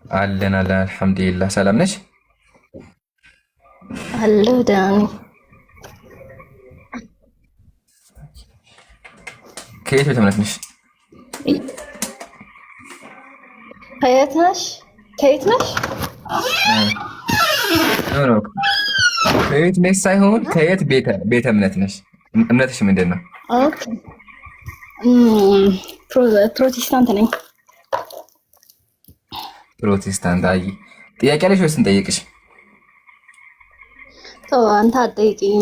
አለን አለን አልሐምዱሊላህ። ሰላም ነች አለሁ ደህና ነኝ። ከየት ቤተ እምነት ነሽ? ከየት ነሽ? ከየት ነሽ? ከየት ነሽ ሳይሆን ከየት ቤተ እምነት ነሽ? እምነትሽ ምንድን ነው? ኦኬ ፕሮቴስታንት ነኝ። ፕሮቴስታንት። አይ ጥያቄ አለሽ ወይስ እንጠይቅሽ? ተው አንተ አትጠይቂኝ።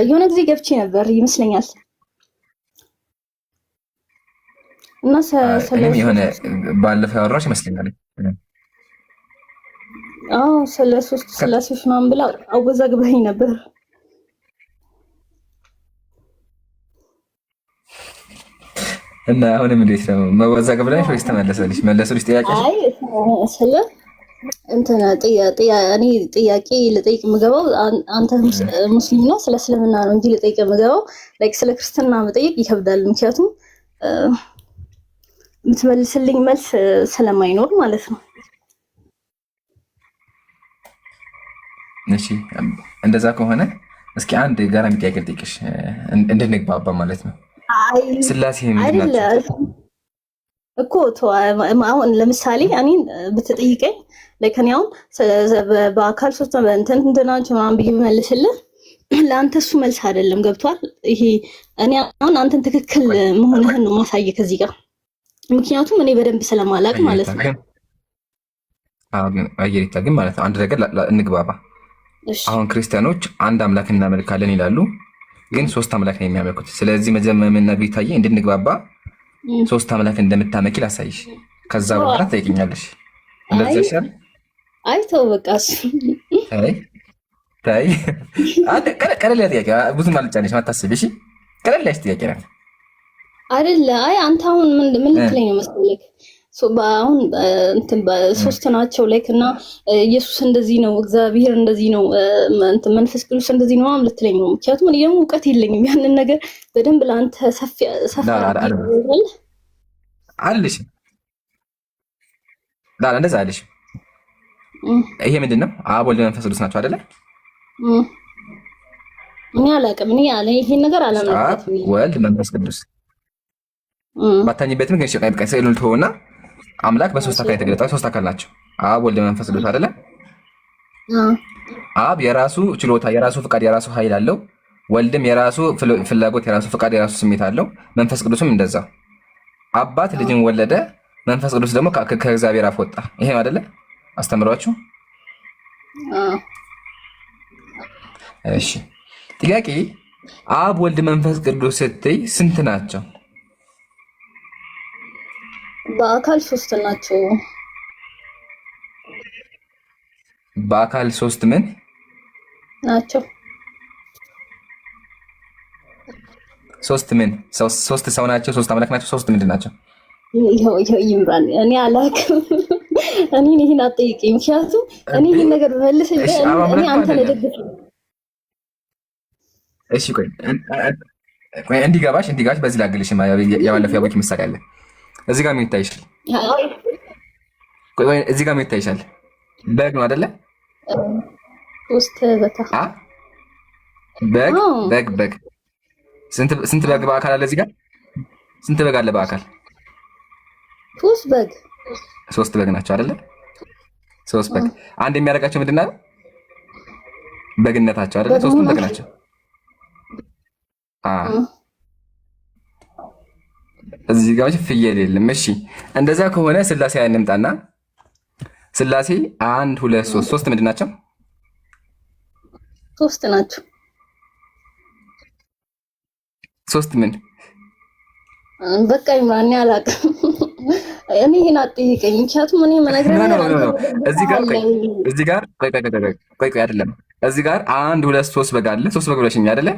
የሆነ ጊዜ ገብቼ ነበር ይመስለኛል እና እኔም የሆነ ባለፈው ያወራሽ ይመስለኛል። አዎ ስለ ሶስት ስላሴዎች ምናምን ብላ አወዛግበኝ ነበር። እና አሁንም እንዴት ነው መወዛገብ ላይ ወይስ ተመለሰልሽ? መለሰልሽ ጥያቄ? አይ ስለ እንትን እኔ ጥያቄ ልጠይቅ የምገባው አንተ ሙስሊም ነው፣ ስለ እስልምና ነው እንጂ ልጠይቅ የምገባው ላይክ ስለ ክርስትና መጠየቅ ይከብዳል። ምክንያቱም የምትመልስልኝ መልስ ስለማይኖር ማለት ነው። እሺ እንደዛ ከሆነ እስኪ አንድ ጋራሚ ጥያቄ ልጠይቅሽ እንድንግባባ ማለት ነው። ስላሴ ምንድን ናቸው እኮ? አሁን ለምሳሌ እኔን ብትጠይቀኝ ለከኔ አሁን በአካል ሶስት እንትን ናቸው ምናምን ብዬ ብመልስልህ ለአንተ እሱ መልስ አይደለም። ገብቷል? ይሄ እኔ አሁን አንተን ትክክል መሆንህን ነው ማሳየህ ከዚህ ጋር፣ ምክንያቱም እኔ በደንብ ስለማላቅ ማለት ነው። አየሪታ ግን ማለት ነው አንድ ነገር እንግባባ። አሁን ክርስቲያኖች አንድ አምላክ እናመልካለን ይላሉ፣ ግን ሶስት አምላክ ነው የሚያመልኩት። ስለዚህ መጀመሪያ ነብይ ታዬ እንድንግባባ ሶስት አምላክ እንደምታመቂ ላሳይሽ፣ ከዛ በኋላ ትጠይቂኛለሽ። እንደዛ ይሻል? አይ ተው በቃ እሱ ታይ ቀለል ያለ ጥያቄ ብዙም አልጫነሽ አታስቢ። እሺ ቀለል ያለሽ ጥያቄ ናት አይደለ? አይ አንተ አሁን ምን ልትለኝ ነው መሰለህ? አሁን እንትን ሶስት ናቸው ላይክ እና ኢየሱስ እንደዚህ ነው፣ እግዚአብሔር እንደዚህ ነው፣ መንፈስ ቅዱስ እንደዚህ ነው ምናምን ልትለኝ ነው። ምክንያቱም እኔ ደግሞ እውቀት የለኝም ያንን ነገር በደንብ ለአንተ ሰፊ አልልሽ ዳላ እንደዛ አልልሽ። ይሄ ምንድን ነው? አብ ወልድ መንፈስ ቅዱስ ናቸው አይደለ? እኔ አላውቅም። እኔ ይሄን ነገር አላምንበትም። ወልድ መንፈስ ቅዱስ ባታኝበትም ግን ሸቃይ በቃ ሰይሉን ተወና አምላክ በሶስት አካል የተገለጠ ሶስት አካል ናቸው። አብ ወልድ መንፈስ ቅዱስ አይደለ? አብ የራሱ ችሎታ፣ የራሱ ፍቃድ፣ የራሱ ኃይል አለው። ወልድም የራሱ ፍላጎት፣ የራሱ ፍቃድ፣ የራሱ ስሜት አለው። መንፈስ ቅዱስም እንደዛ። አባት ልጅን ወለደ፣ መንፈስ ቅዱስ ደግሞ ከእግዚአብሔር አፍ ወጣ። ይሄ አይደለ አስተምሯችሁ? እሺ ጥያቄ፣ አብ ወልድ መንፈስ ቅዱስ ስትይ ስንት ናቸው? በአካል ሶስት ናቸው። በአካል ሶስት ምን ናቸው? ሶስት ምን? ሶስት ሰው ናቸው? ሶስት አምላክ ናቸው? ሶስት ምንድን ናቸው? ይኸው ይምራን። እኔ አላውቅም። እኔ ይሄን አትጠይቀኝ፣ ምክንያቱም እኔ ይሄን ነገር በመልስ እኔ አንተ ለደግፍ። እሺ ቆይ እንዲገባሽ በዚህ ላግልሽ። የባለፈው ያቦኪ ምሳሌ አለ እዚህ ጋር የሚታይሽ እዚህ ጋር የሚታይሻል በግ ነው አይደለ? በግ ስንት በግ በአካል አለ? እዚህ ጋር ስንት በግ አለ በአካል? ሶስት በግ ናቸው አይደለ? ሶስት በግ አንድ የሚያደርጋቸው ምንድን ነው? በግነታቸው አይደለ? ሶስቱም በግ ናቸው። እዚህ ጋር ፍየል የለም። እሺ እንደዛ ከሆነ ስላሴ እንምጣና ስላሴ አንድ ሁለት ሶስት ምንድን ናቸው? ሶስት ናቸው። ሶስት ምን? በቃ ይማን አላውቅም። እኔ ይሄን አትጠይቀኝ፣ ምክንያቱም እኔ መነግረህ እዚህ ጋር ቆይ አይደለም። እዚህ ጋር አንድ ሁለት ሶስት በግ አለ። ሶስት በግ ብለሽኝ አይደለ?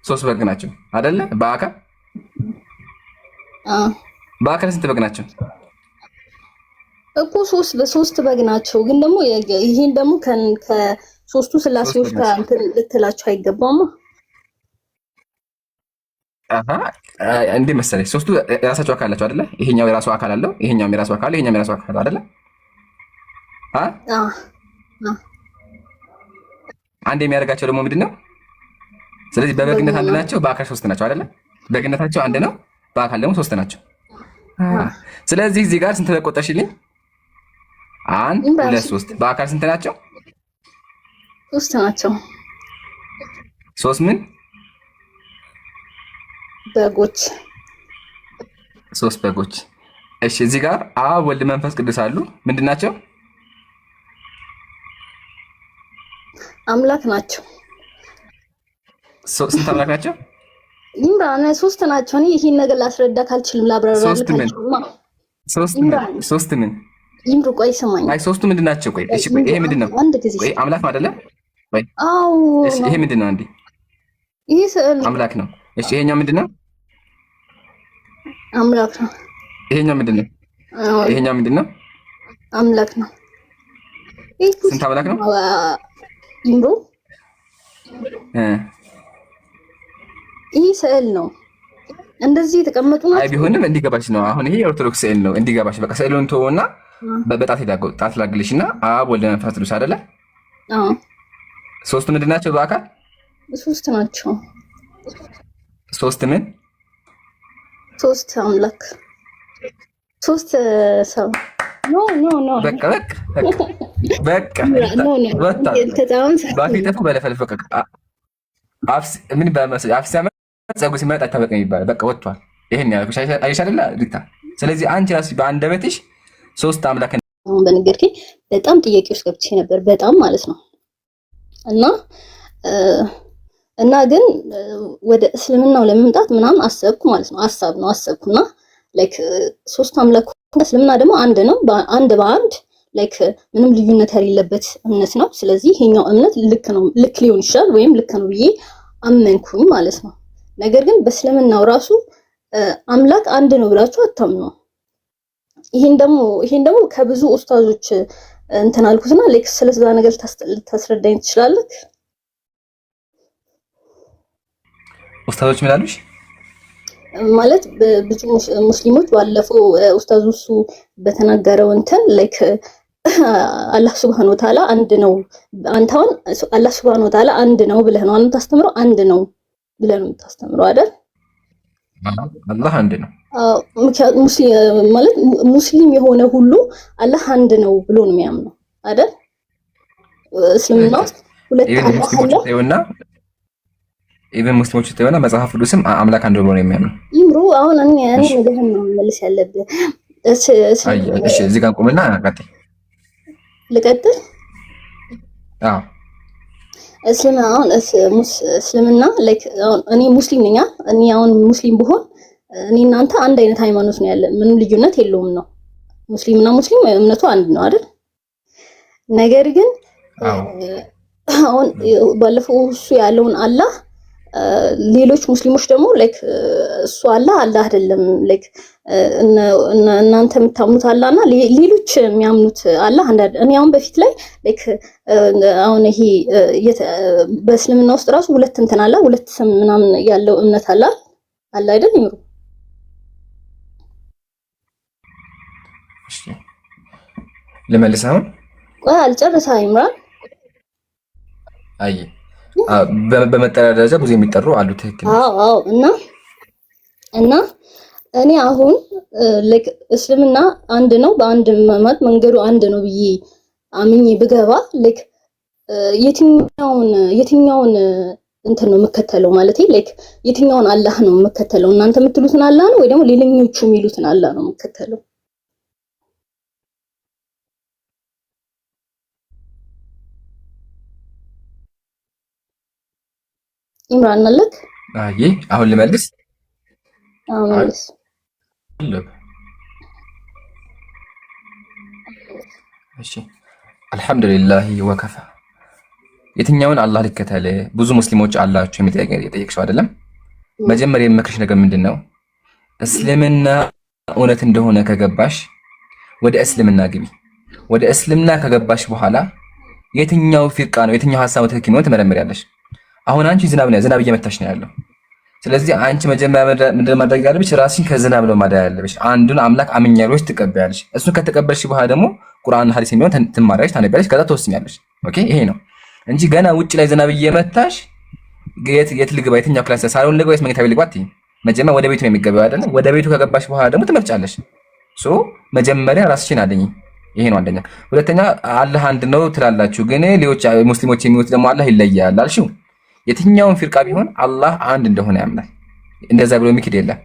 ሶስት በግ ናቸው አይደለ? በአካል ስንት በግ ናቸው እኮ? ሶስት በግ ናቸው። ግን ደግሞ ይሄን ደግሞ ከሶስቱ ስላሴዎች ጋር እንትን ልትላቸው አይገባማ። አሃ እንዴ መሰለሽ ሶስቱ የራሳቸው አካል አላቸው አይደለ? ይሄኛው የራሱ አካል አለው፣ ይሄኛውም የራሱ አካል፣ ይሄኛውም የራሱ አካል አለው አይደለ? አንድ የሚያደርጋቸው ደግሞ ምንድን ነው? ስለዚህ በበግነት አንድ ናቸው፣ በአካል ሶስት ናቸው አይደለ? በግነታቸው አንድ ነው፣ በአካል ደግሞ ሶስት ናቸው። ስለዚህ እዚህ ጋር ስንት ቆጠርሽልኝ? አንድ ሁለት ሶስት። በአካል ስንት ናቸው? ሶስት ናቸው። ሶስት ምን በጎች? ሶስት በጎች። እሺ እዚህ ጋር አብ ወልድ መንፈስ ቅዱስ አሉ። ምንድን ናቸው? አምላክ ናቸው። ስንት አምላክ ናቸው? ይምራን ሶስት ናቸው። እኔ ይሄን ነገር ላስረዳ ካልችልም ላብራራ ሶስት ምን ይምሩ ቆይ ስማኝ። አይ ሶስቱ ምንድን ናቸው? ቆይ እሺ ቆይ ይሄ ምንድን ነው? ቆይ አምላክ ነው አይደለ? ቆይ አዎ እሺ ይሄ ምንድን ነው? አንዴ ይሄ ስዕል አምላክ ነው። እሺ ይሄኛው ምንድን ነው? አምላክ ነው። ይሄኛው ምንድን ነው? ይሄኛው ምንድን ነው? አምላክ ነው። ስንት አምላክ ነው? ይምሩ ይሄ ስዕል ነው። እንደዚህ የተቀመጡ ናቸው። አይ ቢሆንም እንዲገባሽ ነው። አሁን ይሄ ኦርቶዶክስ ስዕል ነው እንዲገባሽ። በቃ ስዕሉን ተወውና በጣት ሄዳገው ጣት ላግልሽና አብ ወልድ መንፈስ ቅዱስ አይደለ? አዎ ሶስቱ ምንድን ናቸው? በአካል ሶስት ናቸው። ሶስት ምን? ሶስት አምላክ፣ ሶስት ሰው። ኖ ኖ ኖ በቃ ባፊ ጠፉ በለፈልፍ በቃ ምን በመሰለኝ አፍስ ያመጣ ፀጉር ሲመጣ አይታወቅም ይባላል። በቃ ወጥቷል። ይሄን ያልኩሽ አይሽ አይደለ ሪታ? ስለዚህ አንቺ ራስሽ በአንደበትሽ ሶስት አምላክ በነገርኩኝ በጣም ጥያቄ ውስጥ ገብቼ ነበር፣ በጣም ማለት ነው። እና ግን ወደ እስልምናው ለመምጣት ምናምን አሰብኩ ማለት ነው። አሰብኩና ላይክ ሶስት አምላክ እስልምና ደግሞ አንድ ነው፣ አንድ በአንድ ላይክ ምንም ልዩነት የሌለበት እምነት ነው። ስለዚህ ይሄኛው እምነት ልክ ሊሆን ይችላል ወይም ልክ ነው ብዬ አመንኩኝ ማለት ነው። ነገር ግን በእስልምናው ራሱ አምላክ አንድ ነው ብላችሁ አታምኑ። ይሄን ደግሞ ከብዙ ኡስታዞች እንትን አልኩትና ላይክ ስለዛ ነገር ልታስረዳኝ ትችላለህ? ኡስታዞች ምን አሉሽ? ማለት ብዙ ሙስሊሞች ባለፈው ኡስታዙ እሱ በተናገረው እንትን ላይክ አላህ Subhanahu Wa Ta'ala አንድ ነው። አንተ አሁን አላህ Subhanahu Wa Ta'ala አንድ ነው ብለህ ነው አንተ ታስተምረው፣ አንድ ነው ብለህ ነው የምታስተምረው አይደል? አላህ አንድ ነው። ማለት ሙስሊም የሆነ ሁሉ አላህ አንድ ነው ብሎ ነው የሚያምነው አይደል? እስልምና ውስጥ ሁለት አላህ ኢቨን ሙስሊሞች ተወና መጽሐፍ ቅዱስም አምላክ አንድ ብሎ ነው የሚያምነው። ይምሩ አሁን እኔ ነገርን ነው መልስ ያለብህ። እሺ እዚህ ጋር ቆምና ቀጥል። ልቀጥል? አዎ እስልምና ላይክ እኔ ሙስሊም ነኝ። እኔ አሁን ሙስሊም ብሆን እኔ እናንተ አንድ አይነት ሃይማኖት ነው ያለን፣ ምንም ልዩነት የለውም ነው። ሙስሊምና ሙስሊም እምነቱ አንድ ነው አይደል? ነገር ግን አሁን ባለፈው እሱ ያለውን አላህ ሌሎች ሙስሊሞች ደግሞ ላይክ እሱ አላህ አይደለም ላይክ እናንተ የምታምኑት አላህና ሌሎች የሚያምኑት አላህ አንድ። እኔ አሁን በፊት ላይ ላይክ አሁን ይሄ በእስልምና ውስጥ ራሱ ሁለት እንትን አለ፣ ሁለት ስም ምናምን ያለው እምነት አለ አይደል? ይምሩ እሺ ልመልስ አሁን። ቆይ አልጨርሳ ይምራል። አይ በመጠሪያ ደረጃ ብዙ የሚጠሩ አሉ። ትክክል። አዎ እና እኔ አሁን ላይክ እስልምና አንድ ነው፣ በአንድ ማለት መንገዱ አንድ ነው ብዬ አምኜ ብገባ ላይክ የትኛውን እንትን ነው የምከተለው? ማለት ላይክ የትኛውን አላህ ነው የምከተለው? እናንተ የምትሉትን አላህ ነው ወይ ደግሞ ሌላኞቹ የሚሉትን አላህ ነው የምከተለው? ኢምራን አለክ? አይ አሁን ልመልስ። መልስ። እሺ አልሐምዱሊላህ ወከፋ። የትኛውን አላህ ልከተል? ብዙ ሙስሊሞች አላችሁ የጠየቅሽው አይደለም? መጀመሪያ የምመክርሽ ነገር ምንድን ነው? እስልምና እውነት እንደሆነ ከገባሽ ወደ እስልምና ግቢ። ወደ እስልምና ከገባሽ በኋላ የትኛው ፊርቃ ነው የትኛው ሐሳብ ትክክል ነው ትመረምሪያለሽ። አሁን አንቺ ዝናብ እየመታሽ ነው ያለው። ስለዚህ አንቺ መጀመሪያ ምንድን ማድረግ ያለብሽ ራስሽን ከዝናብ ነው ማዳን ያለብሽ። አንዱን አምላክ አምኛለሽ ትቀበያለሽ። እሱን ከተቀበልሽ በኋላ ደግሞ ቁርአን ሐዲስ የሚሆን ትማሪያለሽ፣ ታነቢያለሽ፣ ከዛ ትወስኛለሽ። ኦኬ ይሄ ነው እንጂ ገና ውጭ ላይ ዝናብ እየመታሽ የት ልግባ የትኛው ክላስ ሳሎን ልግባ ወይስ መኝታ ቤት ልግባ አትይም። መጀመሪያ ወደ ቤቱ ነው የሚገባው አይደለ? ወደ ቤቱ ከገባሽ በኋላ ደግሞ ትመርጫለሽ። ሶ መጀመሪያ ራስሽን አድኝ። ይሄ ነው አንደኛ። ሁለተኛ አላህ አንድ ነው ትላላችሁ፣ ግን ሌሎች ሙስሊሞች የሚሉት ደግሞ አላህ ይለያል አልሽው። የትኛውን ፊርቃ ቢሆን አላህ አንድ እንደሆነ ያምናል። እንደዛ ብሎ የሚክድ የለም።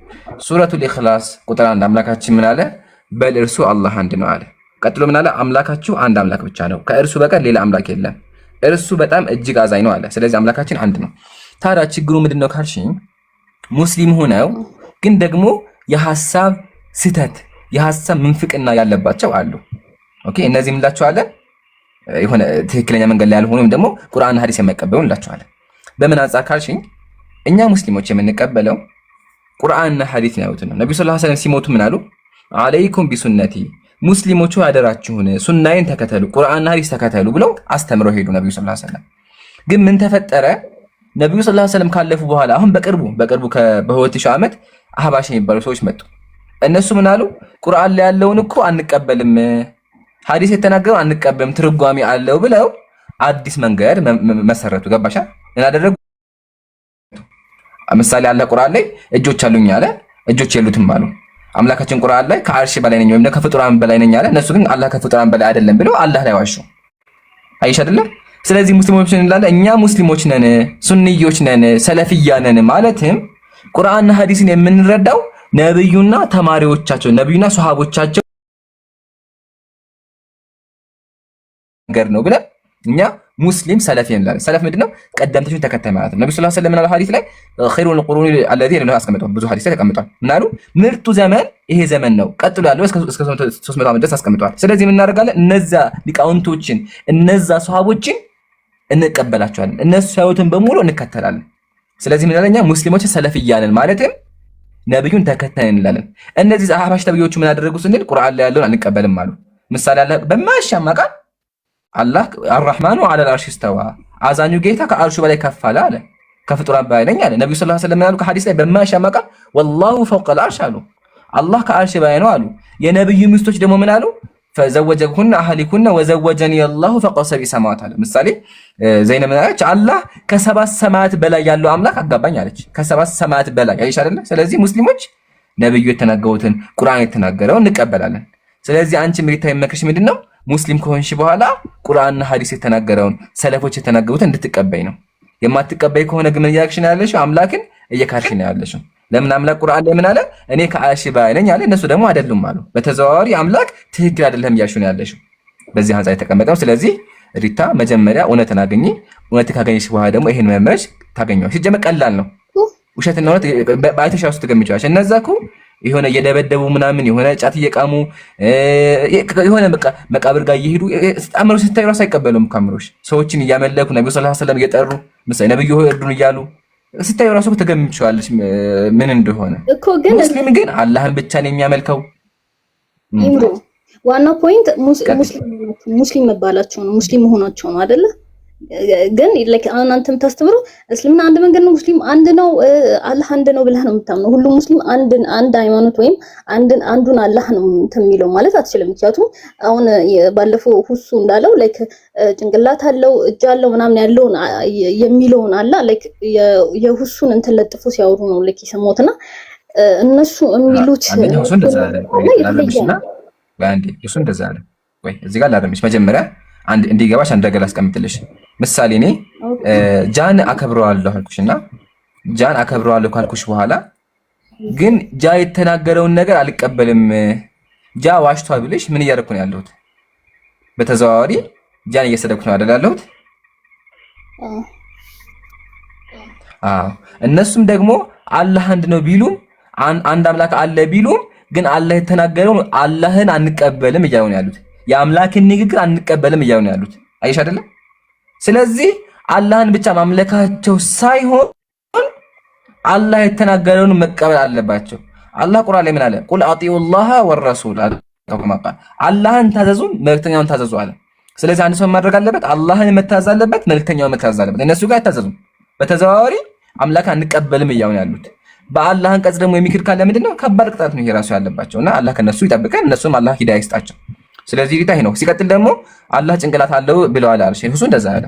ሱረቱል ኢኽላስ ቁጥር 1 አምላካችን ምን አለ? በል እርሱ አላህ አንድ ነው አለ። ቀጥሎ ምን አለ? አምላካችሁ አንድ አምላክ ብቻ ነው፣ ከእርሱ በቀር ሌላ አምላክ የለም፣ እርሱ በጣም እጅግ አዛኝ ነው አለ። ስለዚህ አምላካችን አንድ ነው። ታዲያ ችግሩ ምንድነው ካልሽኝ፣ ሙስሊም ሆነው ግን ደግሞ የሐሳብ ስህተት የሐሳብ ምንፍቅና ያለባቸው አሉ። ኦኬ እነዚህ እንላቸዋለን የሆነ ትክክለኛ መንገድ ላይ ያልሆኑም ደግሞ ቁርአን ሐዲስ የማይቀበሉ እንላቸዋለን። በምን አንጻር ካልሽኝ እኛ ሙስሊሞች የምንቀበለው ቁርአንና ሐዲስ ነው ያሉት ነው። ነብዩ ሰለላሁ ዐለይሂ ወሰለም ሲሞቱ ምን አሉ? አለይኩም ቢሱነቲ ሙስሊሞቹ ያደራችሁን ሱናዬን ተከተሉ፣ ቁርአንና ሐዲስ ተከተሉ ብለው አስተምረው ሄዱ ነብዩ ሰለላሁ ዐለይሂ ወሰለም። ግን ምን ተፈጠረ? ነብዩ ሰለላሁ ዐለይሂ ወሰለም ካለፉ በኋላ አሁን በቅርቡ በ2000 ዓመት አህባሽ የሚባሉ ሰዎች መጡ። እነሱ ምን አሉ? ቁርአን ላይ ያለውን እኮ አንቀበልም፣ ሐዲስ የተናገረው አንቀበልም፣ ትርጓሜ አለው ብለው አዲስ መንገድ መሰረቱ። ገባሻ? እናደረጉ ምሳሌ አለ ቁርአን ላይ እጆች አሉኝ አለ፣ እጆች የሉትም አሉ። አምላካችን ቁርአን ላይ ከአርሽ በላይ ነኝ ወይም ከፍጡራን በላይ ነኝ አለ። እነሱ ግን አላህ ከፍጡራን በላይ አይደለም ብለው አላህ ላይ ዋሹ። አይሽ አይደለ? ስለዚህ ሙስሊሞች እንላለን እኛ ሙስሊሞች ነን፣ ሱንዮች ነን፣ ሰለፊያ ነን ማለትም ቁርአንና ሐዲስን የምንረዳው ነብዩና ተማሪዎቻቸው ነብዩና ሱሐቦቻቸው ነገር ነው ብለን እኛ ሙስሊም ሰለፊ እንላለን። ሰለፍ ምንድነው? ቀደምቶችን ተከታይ ማለት ነው። ነብዩ ሰለላሁ ዐለይሂ ወሰለም ሐዲስ ላይ ኸይሩል ቁሩኒ አለዚ ነው አስቀምጠው ብዙ ሐዲስ ላይ ተቀምጧል። ምናሉ ምርጡ ዘመን ይሄ ዘመን ነው፣ ቀጥሎ ያለው እስከ 300 ዓመት ድረስ አስቀምጧል። ስለዚህ ምን እናደርጋለን? እነዛ ሊቃውንቶችን እነዛ ሱሐቦችን እንቀበላቸዋለን፣ እነሱ ያዩትን በሙሉ እንከተላለን። ስለዚህ ምን ያለኛ ሙስሊሞች ሰለፊያ ነን ማለትም ነብዩን ተከታይ እንላለን። እነዚህ አህባሽ ተብዮቹ ምን አደረጉ ስንል ቁርአን ላይ ያለውን አንቀበልም አሉ። ምሳሌ አለ በማያሻማ ቃል አላህ አርራህማኑ ዐለል አርሽ እስተዋ አዛኙ ጌታ ከአርሹ በላይ ከፍ አለ አለ። ከፍጡራን በላይ ነኝ አለ። ነብዩ ሰለላሁ ዐለይሂ ወሰለም ያሉ ከሐዲስ ላይ በማያሻማ ቃል ወላሁ ፈውቀል አርሽ አሉ። አላህ ከአርሽ በላይ ነው አሉ። የነብዩ ሚስቶች ደግሞ ምን አሉ? ፈዘወጀኩነ አህሊኩነ ወዘወጀኒ አላሁ ፈውቀ ሰብኢ ሰማዋት አለ። ምሳሌ ዘይነብ አለች አላህ ከሰባት ሰማያት በላይ ያለው አምላክ አጋባኝ አለች። ከሰባት ሰማያት በላይ አይሽ አይደለ? ስለዚህ ሙስሊሞች ነብዩ የተናገሩትን ቁርአን የተናገረውን እንቀበላለን። ስለዚህ አንቺ ምሪታ የመከርሽ ምንድነው? ሙስሊም ከሆንሽ በኋላ ቁርአንና ሐዲስ የተናገረውን ሰለፎች የተናገሩትን እንድትቀበይ ነው። የማትቀበይ ከሆነ ግን እያልሽ ነው ያለሽው፣ አምላክን እየካድሽ ነው ያለሽው። ለምን አምላክ ቁርአን ላይ ምን አለ? እኔ ከአርሽ በላይ ነኝ አለ። እነሱ ደግሞ አይደሉም አሉ። በተዘዋዋሪ አምላክ ትክክል አይደለም እያልሽ ነው ያለሽው። በዚህ አንጻር የተቀመጠው። ስለዚህ ሪታ መጀመሪያ እውነትን አገኘ። እውነት ካገኘሽ በኋላ ደግሞ ይሄን መመርሽ ታገኘዋለሽ። ሲጀመር ቀላል ነው። ውሸትና እውነት በአይተሻ ውስጥ ትገምጪዋለሽ። እነዛ እኮ የሆነ እየደበደቡ ምናምን የሆነ ጫት እየቃሙ የሆነ መቃብር ጋር እየሄዱ አምሮ ስታይ ራስ አይቀበሉም። ካምሮሽ ሰዎችን እያመለኩ ነብዩ ሰለላሁ ዐለይሂ ወሰለም እየጠሩ ምሳሌ ነብዩ እርዱን እያሉ ስታይ ራሱ ተገምጪዋለሽ ምን እንደሆነ እኮ። ግን ሙስሊም ግን አላህን ብቻ ነው የሚያመልከው። ዋናው ፖይንት ሙስሊም መባላቸው ነው፣ ሙስሊም መሆናቸው ነው አይደለ? ግን ላይክ አሁን አንተ የምታስተምረው እስልምና አንድ መንገድ ነው፣ ሙስሊም አንድ ነው፣ አላህ አንድ ነው ብለህ ነው የምታምነው። ሁሉም ሙስሊም አንድ ሃይማኖት ወይም አንዱን አላህ ነው የሚለው ማለት አትችልም። ምክንያቱም አሁን ባለፈው ሁሱ እንዳለው ላይክ ጭንቅላት አለው እጅ አለው ምናምን ያለውን የሚለውን አላህ ላይክ የሁሱን እንትን ለጥፎ ሲያወሩ ነው ላይክ የሰማሁትና እነሱ የሚሉት እሱ እንደዛ አለ ወይ እዚህ ጋር ላረምሽ መጀመሪያ አንድ እንዲገባሽ አንድ ነገር ላስቀምጥልሽ። ምሳሌ እኔ ጃን አከብረዋለሁ አልኩሽና ጃን አከብረዋለሁ ካልኩሽ በኋላ ግን ጃ የተናገረውን ነገር አልቀበልም ጃ ዋሽቷል ብለሽ ምን እያደረኩ ነው ያለሁት? በተዘዋዋሪ ጃን እየሰደብኩ ነው አይደል ያለሁት? አዎ እነሱም ደግሞ አላህ አንድ ነው ቢሉም አንድ አምላክ አለ ቢሉም ግን አላህ የተናገረውን አላህን አንቀበልም እያሉ ነው ያሉት። የአምላክን ንግግር አንቀበልም እያሉ ነው ያሉት። አይሽ አይደለም? ስለዚህ አላህን ብቻ ማምለካቸው ሳይሆን አላህ የተናገረውን መቀበል አለባቸው። አላህ ቁርአን ላይ ምን አለ? ቁል አጢኡላህ ወረሱል አላህን ታዘዙ መልእክተኛውን ታዘዙ አለ። ስለዚህ አንድ ሰው ማድረግ አለበት፣ አላህን መታዘዝ አለበት፣ መልእክተኛውን መታዘዝ አለበት። እነሱ ጋር አይታዘዙም። በተዘዋዋሪ አምላክ አንቀበልም እያሉ ያሉት። በአላህ አንቀጽ ደግሞ የሚክድ ካለ ምንድነው ከባድ ቅጣት ነው የራሱ ያለባቸው እና አላህ ከነሱ ይጠብቀን፣ እነሱም አላህ ሂዳያ ይስጣቸው። ስለዚህ ሪታ ይሄ ነው። ሲቀጥል ደግሞ አላህ ጭንቅላት አለው ብለዋል አለ ሼህ ሁሱ። እንደዛ አለ።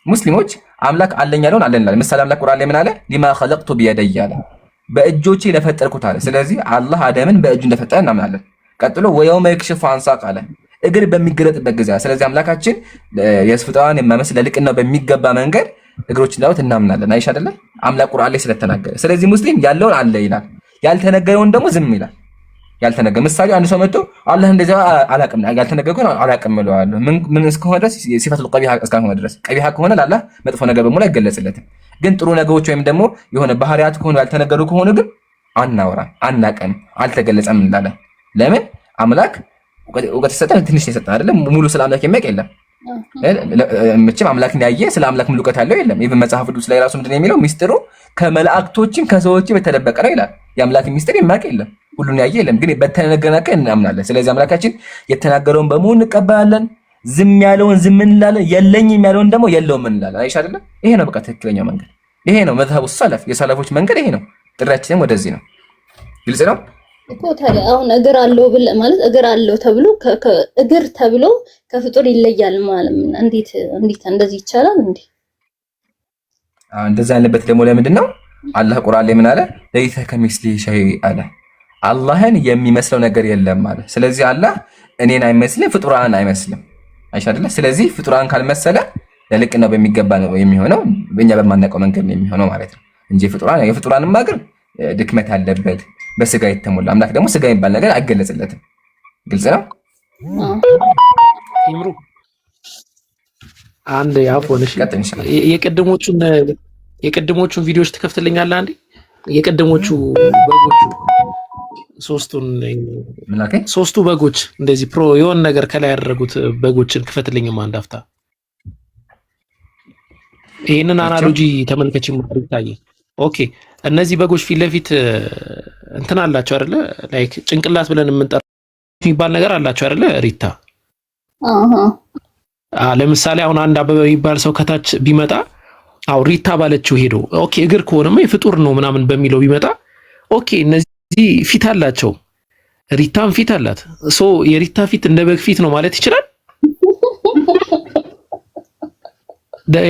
ሙስሊሞች አምላክ አለኝ ያለውን አለን ይላል። ምሳሌ አምላክ ቁርአን ላይ ምን አለ? ሊማ ኸለቅቱ ቢየደይ አለ፣ በእጆቼ ለፈጠርኩት አለ። ስለዚህ አላህ አደምን በእጁ እንደፈጠረ እናምናለን። ቀጥሎ ወየውመ የክሽፉ አን ሳቅ አለ፣ እግር በሚገለጥበት ጊዜ። ስለዚህ አምላካችን የፍጡራን የማይመስል ለልቅናው በሚገባ መንገድ እግሮች እንዳሉት እናምናለን። አይሽ አይደለ? አምላክ ቁርአን ላይ ስለተናገረ። ስለዚህ ሙስሊም ያለውን አለ ይላል፣ ያልተነገረውን ደግሞ ዝም ይላል። ያልተነገረ ምሳሌ አንድ ሰው መጥቶ አላህ እንደዛ አላቅም ያልተነገረውን አላቅም እለዋለሁ ምን እስከሆነ ድረስ ሲፈቱል ቀቢሃ እስከሆነ ድረስ ቀቢሃ ከሆነ ለአላህ መጥፎ ነገር በሙሉ አይገለጽለትም። ግን ጥሩ ነገሮች ወይም ደግሞ የሆነ ባህሪያት ከሆኑ ያልተነገሩ ከሆነ ግን አናወራም፣ አናቀም፣ አልተገለጸም እንላለን። ለምን? አምላክ እውቀት የሰጠ ትንሽ የሰጠ አይደለም። ሙሉ ስለ አምላክ የሚያውቅ የለም። መቼም አምላክን ያየ ስለ አምላክ ሙሉ እውቀት ያለው የለም። ይሄን መጽሐፍ ቅዱስ ላይ ራሱ ምንድነው የሚለው? ሚስጥሩ ከመላእክቶችም ከሰዎችም የተደበቀ ነው ይላል። የአምላክ ሚስጥር የሚያውቅ የለም፣ ሁሉን ያየ የለም። ግን በተነገረን እናምናለን። ስለዚህ አምላካችን የተናገረውን በሙሉ እንቀበላለን። ዝም ያለውን ዝም እንላለን፣ የለኝም ያለውን ደግሞ የለውም እንላለን። አይሽ አይደለም? ይሄ ነው በቃ ትክክለኛው መንገድ። ይሄ ነው መዝሀቡ ሰለፍ፣ የሰለፎች መንገድ ይሄ ነው። ጥሪያችንም ወደዚህ ነው። ግልጽ ነው እኮ። ታዲያ አሁን እግር አለው ማለት እግር አለው ተብሎ እግር ተብሎ ከፍጡር ይለያል ማለት እንዴት እንደዚህ ይቻላል እንዴ? እንደዛ ያለበት ደግሞ ለምንድን ነው? አላህ ቁርአን ላይ ምን አለ? ለይሰ ከሚስሊሂ ሸይእ አለ፣ አላህን የሚመስለው ነገር የለም አለ። ስለዚህ አላህ እኔን አይመስልም፣ ፍጡራን አይመስልም። አይሽ አይደለ? ስለዚህ ፍጡራን ካልመሰለ ለልቅናው በሚገባ ነው የሚሆነው፣ በእኛ በማናውቀው መንገድ ነው የሚሆነው ማለት ነው እንጂ የፍጡራንም እግር ድክመት አለበት፣ በስጋ የተሞላ። አምላክ ደግሞ ስጋ የሚባል ነገር አይገለጽለትም። ግልጽ ነው። ይምሩ አንድ ያፎንሽ የቀደሞቹን ቪዲዮዎች ትከፍትልኛለህ? አንዴ የቀደሞቹ በጎቹ ሶስቱ በጎች እንደዚህ የሆነ ነገር ከላይ ያደረጉት በጎችን ክፈትልኝማ አንድ አፍታ። ይሄንን አናሎጂ ተመልከች ይታይ። ኦኬ እነዚህ በጎች ፊት ለፊት እንትን አላቸው አይደለ? ላይክ ጭንቅላት ብለን የምንጠራው የሚባል ነገር አላቸው አይደለ ሪታ? ለምሳሌ አሁን አንድ አበበ የሚባል ሰው ከታች ቢመጣ አው ሪታ ባለችው ሄዶ ኦኬ እግር ከሆነማ የፍጡር ነው ምናምን በሚለው ቢመጣ ኦኬ እነዚህ ፊት አላቸው፣ ሪታም ፊት አላት። ሶ የሪታ ፊት እንደ በግ ፊት ነው ማለት ይችላል።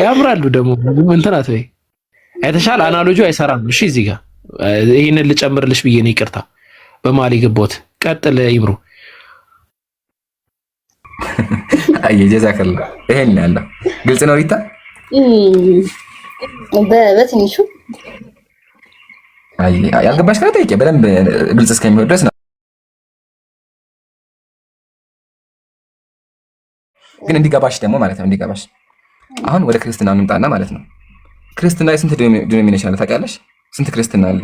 ያምራሉ ደግሞ እንትናት ወይ አይተሻል። አናሎጂ አይሰራም። እሺ እዚህ ጋር ይሄንን ልጨምርልሽ ብዬ ነው፣ ይቅርታ በማሊ ግቦት። ቀጥል ይምሩ። አይ ጀዛከላ። ይሄን ያለው ግልጽ ነው ሪታ? በትንሹ አይ ያልገባሽ ካለ ጠይቄ በደንብ ግልጽ እስከሚሆን ድረስ ነው። ግን እንዲገባሽ ደግሞ ማለት ነው እንዲገባሽ አሁን ወደ ክርስትና እንምጣና ማለት ነው። ክርስትና ስንት ዲኖሚኔሽን አለ ታውቂያለሽ? ስንት ክርስትና አለ?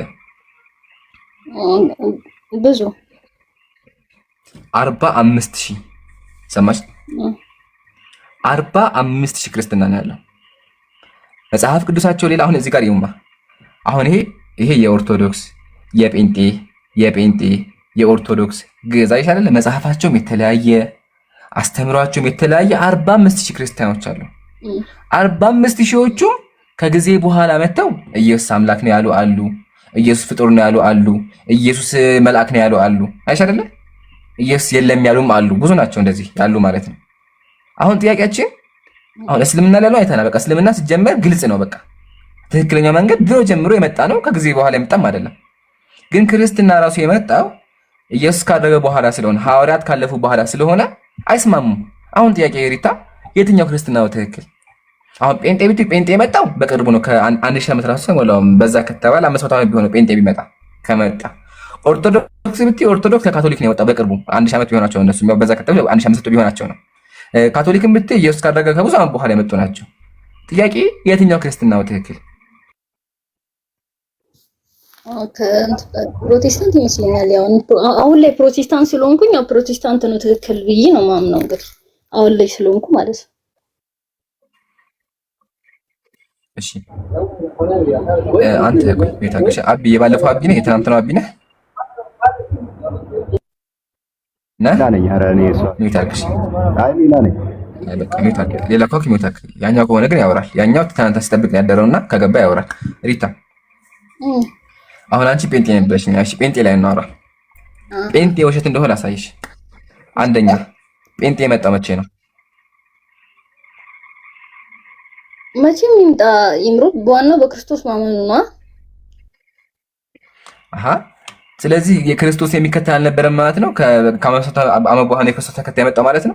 ብዙ 45,000 ሰማሽ? 45,000 ክርስትና ነው ያለው መጽሐፍ ቅዱሳቸው። ሌላ አሁን እዚህ ጋር ይውማ አሁን ይሄ የኦርቶዶክስ የጴንጤ የኦርቶዶክስ ግዕዝ አይሽ አይደለ? መጽሐፋቸውም የተለያየ አስተምሯቸውም የተለያየ 45,000 ክርስቲያኖች አሉ። 45,000ዎቹ ከጊዜ በኋላ መጥተው ኢየሱስ አምላክ ነው ያሉ አሉ፣ ኢየሱስ ፍጡር ነው ያሉ አሉ፣ ኢየሱስ መልአክ ነው ያሉ አሉ። አይሽ አይደለ? ኢየሱስ የለም ያሉም አሉ። ብዙ ናቸው እንደዚህ ያሉ ማለት ነው። አሁን ጥያቄያችን አሁን እስልምና ላይ ነው አይተና በቃ እስልምና ሲጀመር ግልጽ ነው። በቃ ትክክለኛው መንገድ ድሮ ጀምሮ የመጣ ነው፣ ከጊዜ በኋላ የመጣም አይደለም። ግን ክርስትና ራሱ የመጣው ኢየሱስ ካደረገ በኋላ ስለሆነ ሐዋርያት ካለፉ በኋላ ስለሆነ አይስማሙም። አሁን ጥያቄ ሪታ የትኛው ክርስትና ነው ትክክል? አሁን ጴንጤ የመጣው በቅርቡ ነው። ከ1000 ዓመት ራሱ ሰሞላው በዛ ከተባለ 500 ዓመት ቢሆነው ጴንጤ ቢመጣ ከመጣ። ኦርቶዶክስ ከካቶሊክ ነው የወጣው በቅርቡ 1000 ዓመት ቢሆናቸው እነሱ በዛ ከተባለ 1500 ቢሆናቸው ነው። ካቶሊክም ብትይ ኢየሱስ ካደረገ ከብዙ ዓመት በኋላ የመጡ ናቸው። ጥያቄ የትኛው ክርስትና ነው ትክክል? ፕሮቴስታንት ይመስለኛል። ያው አሁን ላይ ፕሮቴስታንት ስለሆንኩኝ ያው ፕሮቴስታንት ነው ትክክል ብዬ ነው ማምነው። እንግዲህ አሁን ላይ ስለሆንኩ ማለት ነው። እሺ አንተ ቆይ ቤታከሽ አቢ የባለፈው አቢ ነህ? የትናንትናው አቢ ነህ? ነኝ። ኧረ እኔ እሷ ቤታከሽ አይ ሌላ ነኝ። አይ በቃ ቤታከሽ ሌላ ኮክ ሞታክ። ያኛው ከሆነ ግን ያወራል። ያኛው ትናንት ሲጠብቅ ነው ያደረውና ከገባ ያወራል። ሪታ አሁን አንቺ ጴንጤ ነበርሽኝ። እሺ ጴንጤ ላይ እናወራ። ጴንጤ ውሸት እንደሆነ አሳይሽ። አንደኛ ጴንጤ የመጣው መቼ ነው? መቼም ይምጣ ይምሩ በዋናው በክርስቶስ ማመኑ ነው። አሃ ስለዚህ የክርስቶስ የሚከተል አልነበረም ማለት ነው። ከመሰተ አመባህን የክርስቶስ ተከታይ መጣ ማለት ነው።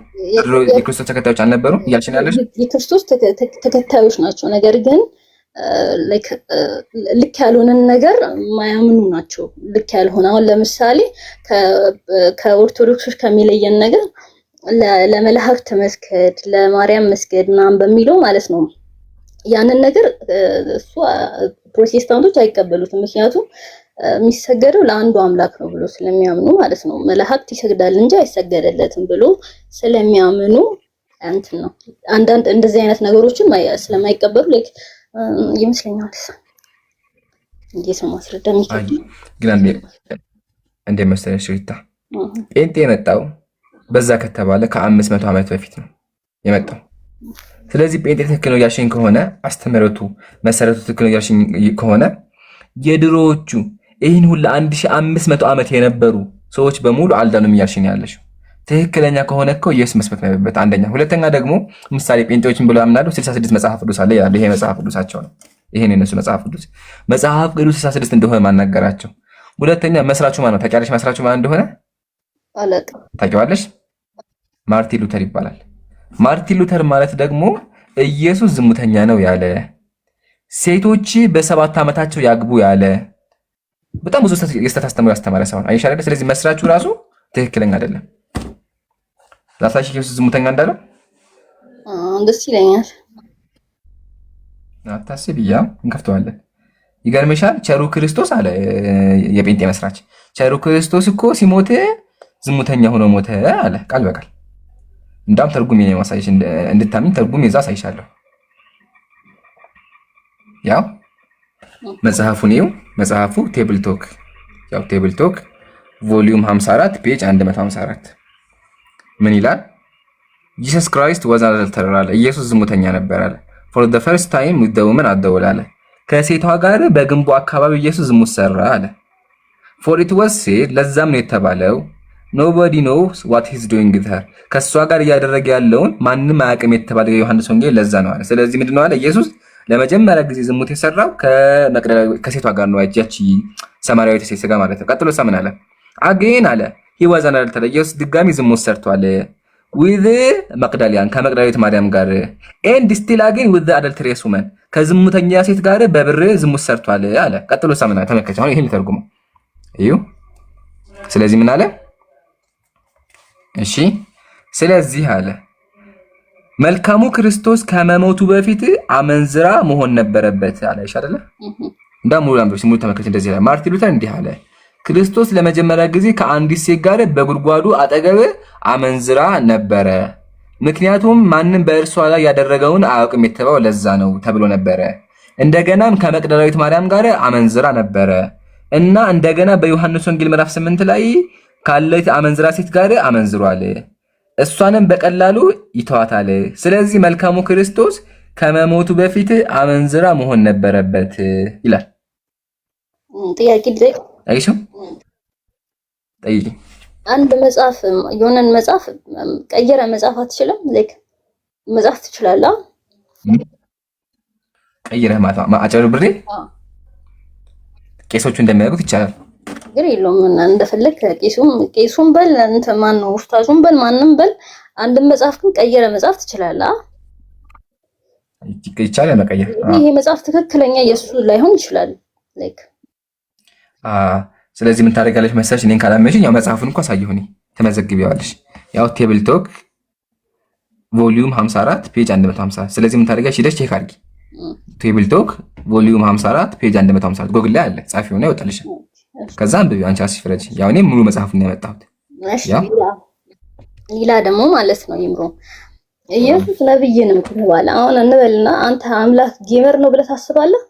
የክርስቶስ ተከታዮች አልነበሩም እያልሽ ነው ያለሽ? የክርስቶስ ተከታዮች ናቸው። ነገር ግን ልክ ያልሆነን ነገር ማያምኑ ናቸው። ልክ ያልሆነ አሁን ለምሳሌ ከኦርቶዶክሶች ከሚለየን ነገር ለመላእክት መስገድ፣ ለማርያም መስገድ ምናምን በሚለው ማለት ነው። ያንን ነገር እሱ ፕሮቴስታንቶች አይቀበሉትም። ምክንያቱም የሚሰገደው ለአንዱ አምላክ ነው ብሎ ስለሚያምኑ ማለት ነው። መላእክት ይሰግዳል እንጂ አይሰገደለትም ብሎ ስለሚያምኑ እንትን ነው። አንዳንድ እንደዚህ አይነት ነገሮችን ስለማይቀበሉ ይመስለኛል። እንዴት ነው ማስረዳ የሚችል? ግን እንደ መሰለሽ ሪታ ጴንጤ የመጣው በዛ ከተባለ ከ500 ዓመት በፊት ነው የመጣው። ስለዚህ ጴንጤ ትክክል ነው ያልሽኝ ከሆነ አስተምህሮቱ መሰረቱ ትክክል ነው ያልሽኝ ከሆነ የድሮዎቹ ይህን ሁሉ 1500 ዓመት የነበሩ ሰዎች በሙሉ አልዳኑም እያልሽኝ ያለሽው ትክክለኛ ከሆነ እኮ ኢየሱስ መስበክ ነበረበት። አንደኛ። ሁለተኛ ደግሞ ምሳሌ ጴንጤዎችን ብለው ያምናሉ 66 መጽሐፍ ቅዱስ አለ ይላሉ። ይሄ መጽሐፍ ቅዱሳቸው ነው። ይሄን የነሱ መጽሐፍ ቅዱስ 66 እንደሆነ ማናገራቸው። ሁለተኛ መስራቹ ማን ነው ታውቂያለሽ? መስራቹ ማን እንደሆነ ታውቂዋለሽ? ማርቲን ሉተር ይባላል። ማርቲን ሉተር ማለት ደግሞ ኢየሱስ ዝሙተኛ ነው ያለ፣ ሴቶች በ7 ዓመታቸው ያግቡ ያለ በጣም ብዙ የስተት አስተምሮ ያስተማረ ሰው ነው። አይሻለ? ስለዚህ መስራቹ ራሱ ትክክለኛ አይደለም። ላሳሽ ኢየሱስ ዝሙተኛ እንዳለው ደስ ይለኛል። አታስቢያ እንከፍተዋለን። ይገርምሻል። ቸሩ ክርስቶስ አለ የጴንጤ መስራች፣ ቸሩ ክርስቶስ እኮ ሲሞት ዝሙተኛ ሆኖ ሞተ አለ ቃል በቃል። እንዳም ተርጉም የኔ ማሳይሽ እንድታምኝ ተርጉም የዛ ሳይሻለሁ። ያው መጽሐፉን ይው መጽሐፉ ቴብል ቶክ ያው ቴብል ቶክ ቮሊዩም 54 ፔጅ 154 ምን ይላል? ጂሰስ ክራይስት was adulterer አለ። ኢየሱስ ዝሙተኛ ነበር አለ። for the first time with the woman at the well አለ። ከሴቷ ጋር በግንቡ አካባቢ ኢየሱስ ዝሙት ሰራ አለ። for it was said ለዛም ነው የተባለው nobody knows what he's doing with her ከሷ ጋር እያደረገ ያለውን ማንም አያውቅም የተባለው የዮሐንስ ወንጌል ለዛ ነው አለ። ስለዚህ ምንድነው አለ ኢየሱስ ለመጀመሪያ ጊዜ ዝሙት የሰራው ከሴቷ ጋር ነው፣ ያቺ ሰማርያዊት ሴት ጋር ማለት ነው። ቀጥሎ ሰምን አለ አጌን አለ he was an adulterer ኢየሱስ ድጋሚ ዝሙት ሰርቷል with መቅደሊያን ከመቅደላዊት ማርያም ጋር and still again with the adulterous woman ከዝሙተኛ ሴት ጋር በብር ዝሙት ሰርቷል አለ። ቀጥሎ ሰምን አለ ተመልከች። አሁን ይሄን ተርጉሙ እዩ። ስለዚህ ምን አለ? እሺ ስለዚህ አለ መልካሙ ክርስቶስ ከመሞቱ በፊት አመንዝራ መሆን ነበረበት አለ። እሺ አይደለ? እንዳሙሉ አንብሩ ሲሙሉ ተመልከች። እንደዚህ አለ ማርቲን ሉተር እንዲህ አለ ክርስቶስ ለመጀመሪያ ጊዜ ከአንዲት ሴት ጋር በጉድጓዱ አጠገብ አመንዝራ ነበረ፣ ምክንያቱም ማንም በእርሷ ላይ ያደረገውን አያውቅም የተባለው ለዛ ነው ተብሎ ነበረ። እንደገናም ከመቅደላዊት ማርያም ጋር አመንዝራ ነበረ እና እንደገና በዮሐንስ ወንጌል ምዕራፍ 8 ላይ ካለች አመንዝራ ሴት ጋር አመንዝሯል፣ እሷንም በቀላሉ ይተዋታል። ስለዚህ መልካሙ ክርስቶስ ከመሞቱ በፊት አመንዝራ መሆን ነበረበት ይላል። ጥያቄ ልጠይቅ? አይሹ ጠይቂ። አንድ መጽሐፍ የሆነን መጽሐፍ ቀየረ መጽሐፍ አትችልም? ላይክ መጽሐፍ ትችላለህ? ቀየረ ማለት አጨብርብሬ ቄሶቹ እንደሚያደርጉት ይቻላል። ግን የለውም እንደፈለግ ቄሱም በል እንትን ማን ነው ኡስታዙም በል ማንም በል አንድ መጽሐፍ ግን ቀየረ መጽሐፍ ትችላለህ? ይቻላል መቀየር። ይሄ መጽሐፍ ትክክለኛ ኢየሱስ ላይሆን ይችላል። ላይክ ስለዚህ ምን ታደርጋለሽ መሰለሽ? እኔን ካላመንሽኝ ያው መጽሐፉን እንኳን ሳይሆን ተመዘግቢዋለሽ። ያው ቴብል ቶክ ቮሊዩም 54 ፔጅ 150። ስለዚህ ምን ታደርጋለሽ? ሄደሽ ቼክ አድርጊ። ቴብል ቶክ ቮሊዩም 54 ፔጅ 150 ጎግል ላይ አለ፣ ጻፊው ነው ይወጣልሽ። ከዛ አንብቢ አንቺ አስፍረጂ። ያው እኔ ሙሉ መጽሐፉን ነው ያመጣሁት። ሌላ ደግሞ ማለት ነው ይምሮ ኢየሱስ ነብይ ነው ተባለ። አሁን እንበልና አንተ አምላክ ጌመር ነው ብለህ ታስባለህ?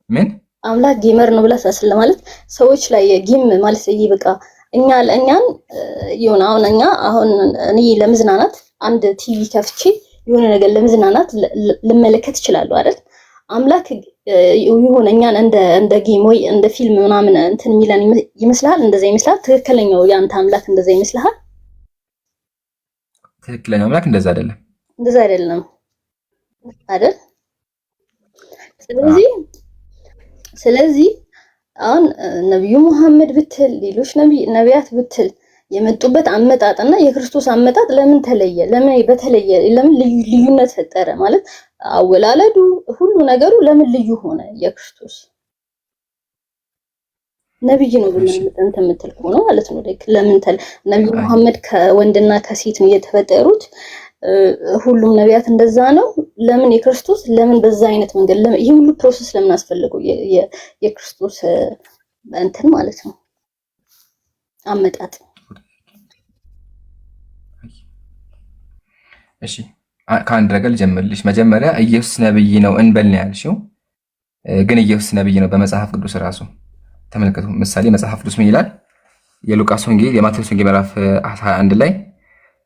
ምን አምላክ ጌመር ነው ብለህ ታስባለህ? ማለት ሰዎች ላይ ጌም ማለት ይሄ በቃ እኛን ይሁን አሁን እኔ ለመዝናናት አንድ ቲቪ ከፍቼ የሆነ ነገር ለመዝናናት ልመለከት እችላለሁ አይደል? አምላክ ይሁን እኛን እንደ ጌም ወይ እንደ ፊልም ምናምን እንትን የሚለን ይመስልሃል? እንደዛ ይመስልሃል? ትክክለኛው ያንተ አምላክ እንደዛ ይመስልሃል? ትክክለኛው አምላክ እንደዛ አይደለም። እንደዛ አይደለም አይደል? ስለዚህ አሁን ነብዩ መሐመድ ብትል ሌሎች ነቢያት ብትል የመጡበት አመጣጥና የክርስቶስ አመጣጥ ለምን ተለየ? ለምን ልዩነት ፈጠረ? ማለት አወላለዱ ሁሉ ነገሩ ለምን ልዩ ሆነ? የክርስቶስ ነብይ ነው ብለን እንትን የምትል ከሆነ ማለት ነው። ለምን ነብዩ መሐመድ ከወንድና ከሴት ነው የተፈጠሩት? ሁሉም ነቢያት እንደዛ ነው። ለምን የክርስቶስ ለምን በዛ አይነት መንገድ ይሄ ሁሉ ፕሮሰስ ለምን አስፈልገው? የክርስቶስ እንትን ማለት ነው አመጣጥ። እሺ ከአንድ ረገል ጀምርልሽ። መጀመሪያ ኢየሱስ ነብይ ነው እንበል ነው ያልሽው፣ ግን ኢየሱስ ነብይ ነው በመጽሐፍ ቅዱስ ራሱ ተመልከቱ። ምሳሌ መጽሐፍ ቅዱስ ምን ይላል? የሉቃስ ወንጌል የማቴዎስ ወንጌል ምዕራፍ 21 ላይ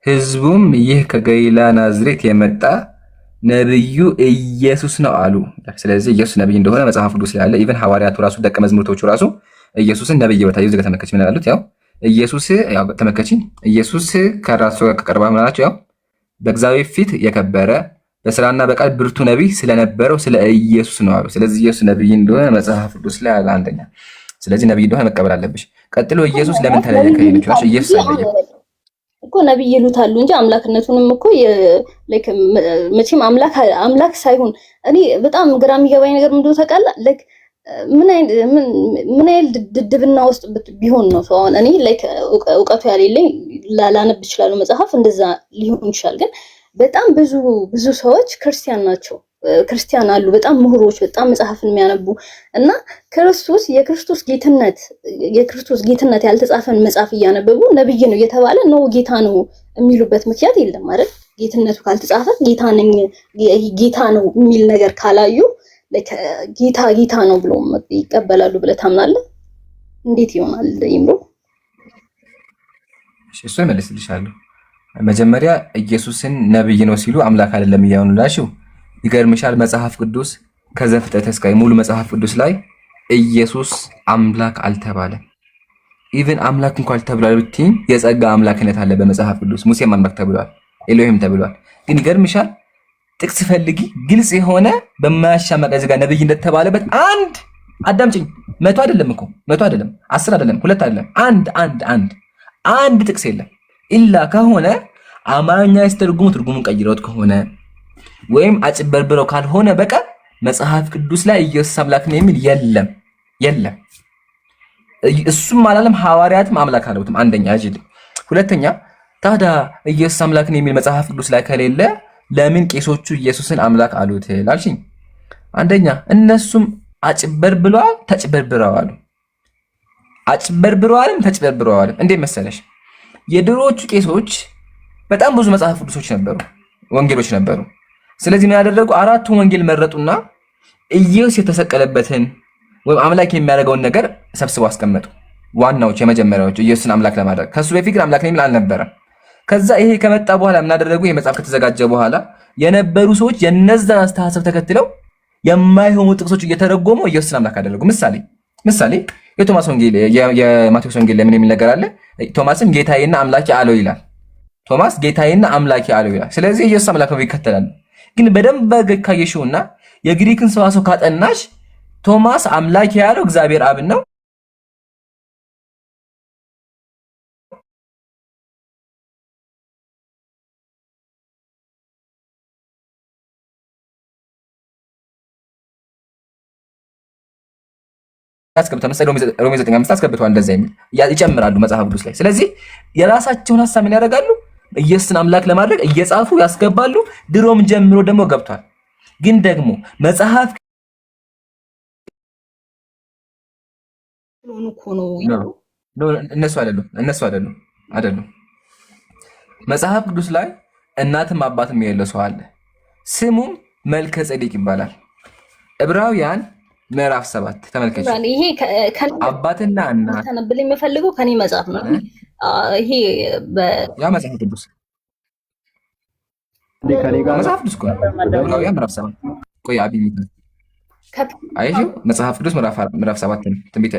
ህዝቡም ይህ ከገሊላ ናዝሬት የመጣ ነብዩ ኢየሱስ ነው አሉ። ስለዚህ ኢየሱስ ነብይ እንደሆነ መጽሐፍ ቅዱስ ላይ አለ። ኢቭን ሐዋርያቱ ራሱ ደቀ መዝሙርቶቹ ራሱ ኢየሱስን ነብይ ወታዩ ዘገ ተመከች ምን አሉት? ያው ኢየሱስ ያው ተመከች ኢየሱስ ከራሱ ከቀርባ ምን አላቸው? ያው በእግዚአብሔር ፊት የከበረ በስራና በቃል ብርቱ ነብይ ስለነበረው ስለ ኢየሱስ ነው አሉ። ስለዚህ ኢየሱስ ነብይ እንደሆነ መጽሐፍ ቅዱስ ላይ አለ አንደኛ። ስለዚህ ነብይ እንደሆነ መቀበል አለብሽ። ቀጥሎ ኢየሱስ ለምን ተለየ ከሌሎች? ኢየሱስ አይደለም እኮ ነብይ ይሉታሉ እንጂ አምላክነቱንም እኮ መቼም አምላክ ሳይሆን እኔ በጣም ግራ የሚገባኝ ነገር ምንድን ነው ታውቃለህ? ምን አይል ድድብና ውስጥ ቢሆን ነው ሰው አሁን እኔ እውቀቱ ያሌለኝ ላነብ እችላለሁ መጽሐፍ እንደዛ ሊሆን ይችላል። ግን በጣም ብዙ ሰዎች ክርስቲያን ናቸው፣ ክርስቲያን አሉ፣ በጣም ምሁሮች፣ በጣም መጽሐፍን የሚያነቡ እና የክርስቶስ ጌትነት ያልተጻፈን መጽሐፍ እያነበቡ ነብይ ነው እየተባለ ነው ጌታ ነው የሚሉበት ምክንያት የለም አይደል? ጌትነቱ ካልተጻፈ ጌታ ነው የሚል ነገር ካላዩ ጌታ ነው ብሎ ይቀበላሉ ብለህ ታምናለህ? እንዴት ይሆናል ይምሩ? እሱ ይመልስልሻለሁ። መጀመሪያ ኢየሱስን ነብይ ነው ሲሉ አምላክ አይደለም እያሉላችሁ ይገርምሻል። መጽሐፍ ቅዱስ ከዘፍጥረት እስከ ሙሉ መጽሐፍ ቅዱስ ላይ ኢየሱስ አምላክ አልተባለም። ኢቭን አምላክ እንኳን ተብሏል ብትይ የጸጋ አምላክነት አለ በመጽሐፍ ቅዱስ። ሙሴም አምላክ ተብሏል፣ ኤሎሂም ተብሏል። ግን ይገርምሻል ጥቅስ ፈልጊ ግልጽ የሆነ በማያሻማ ከዚህ ጋር ነብይ እንደተባለበት አንድ አዳምጪኝ። 100 አይደለም እኮ 100 አይደለም 10 አይደለም 2 አይደለም አንድ ጥቅስ የለም። ኢላ ከሆነ አማርኛ ያስተርጉሙ ትርጉሙን ቀይረውት ከሆነ ወይም አጭበርብረው ካልሆነ በቀር መጽሐፍ ቅዱስ ላይ ኢየሱስ አምላክ ነው የሚል የለም። እሱም አላለም፣ ሐዋርያትም አምላክ አለውትም። አንደኛ አጅል። ሁለተኛ ታዲያ ኢየሱስ አምላክ ነው የሚል መጽሐፍ ቅዱስ ላይ ከሌለ ለምን ቄሶቹ ኢየሱስን አምላክ አሉት ላልሽኝ፣ አንደኛ እነሱም ተጭበርብረዋል። ተጭበርብረዋል። እንዴት መሰለሽ? የድሮዎቹ ቄሶች በጣም ብዙ መጽሐፍ ቅዱሶች ነበሩ፣ ወንጌሎች ነበሩ። ስለዚህ ምን ያደረጉ? አራቱን ወንጌል መረጡና ኢየሱስ የተሰቀለበትን ወይም አምላክ የሚያደርገውን ነገር ሰብስበው አስቀመጡ። ዋናዎቹ የመጀመሪያዎቹ ኢየሱስን አምላክ ለማድረግ። ከሱ በፊት ግን አምላክ ነው የሚል አልነበረም። ከዛ ይሄ ከመጣ በኋላ ምን አደረጉ? ይሄ መጽሐፍ ከተዘጋጀ በኋላ የነበሩ ሰዎች የነዛን አስተሳሰብ ተከትለው የማይሆኑ ጥቅሶች እየተረጎሙ ኢየሱስን አምላክ አደረጉ። ምሳሌ የማቴዎስ ወንጌል ለምን የሚል ነገር አለ? ቶማስም ጌታዬና አምላኬ አለው ይላል። ቶማስ ጌታዬና አምላኬ አለው ይላል። ስለዚህ ኢየሱስ አምላክ ነው ይከተላል። ግን በደንብ ካየሽውና የግሪክን ሰዋሰው ካጠናሽ ቶማስ አምላኬ ያለው እግዚአብሔር አብን ነው። ሮሜ 9:5 አስገብተዋል። እንደዛ የሚል ይጨምራሉ መጽሐፍ ቅዱስ ላይ። ስለዚህ የራሳቸውን ሐሳብ ምን ያደርጋሉ? ኢየሱስን አምላክ ለማድረግ እየጻፉ ያስገባሉ። ድሮም ጀምሮ ደግሞ ገብቷል። ግን ደግሞ መጽሐፍ እነሱ አይደሉም። መጽሐፍ ቅዱስ ላይ እናትም አባትም የሌለው ሰው አለ። ስሙም መልከ ጼዴቅ ይባላል። ዕብራውያን ምዕራፍ 7 ተመልከች። ይሄ አባትና እናት ተነብል የሚፈልገው ከኔ መጽሐፍ ነው። ይሄ ያ መጽሐፍ ቅዱስ መጽሐፍ ቅዱስ ዕብራውያን ምዕራፍ 7 ቆይ አቢ አየሽው? መጽሐፍ ቅዱስ ምዕራፍ 7 ነው። ትንቢተ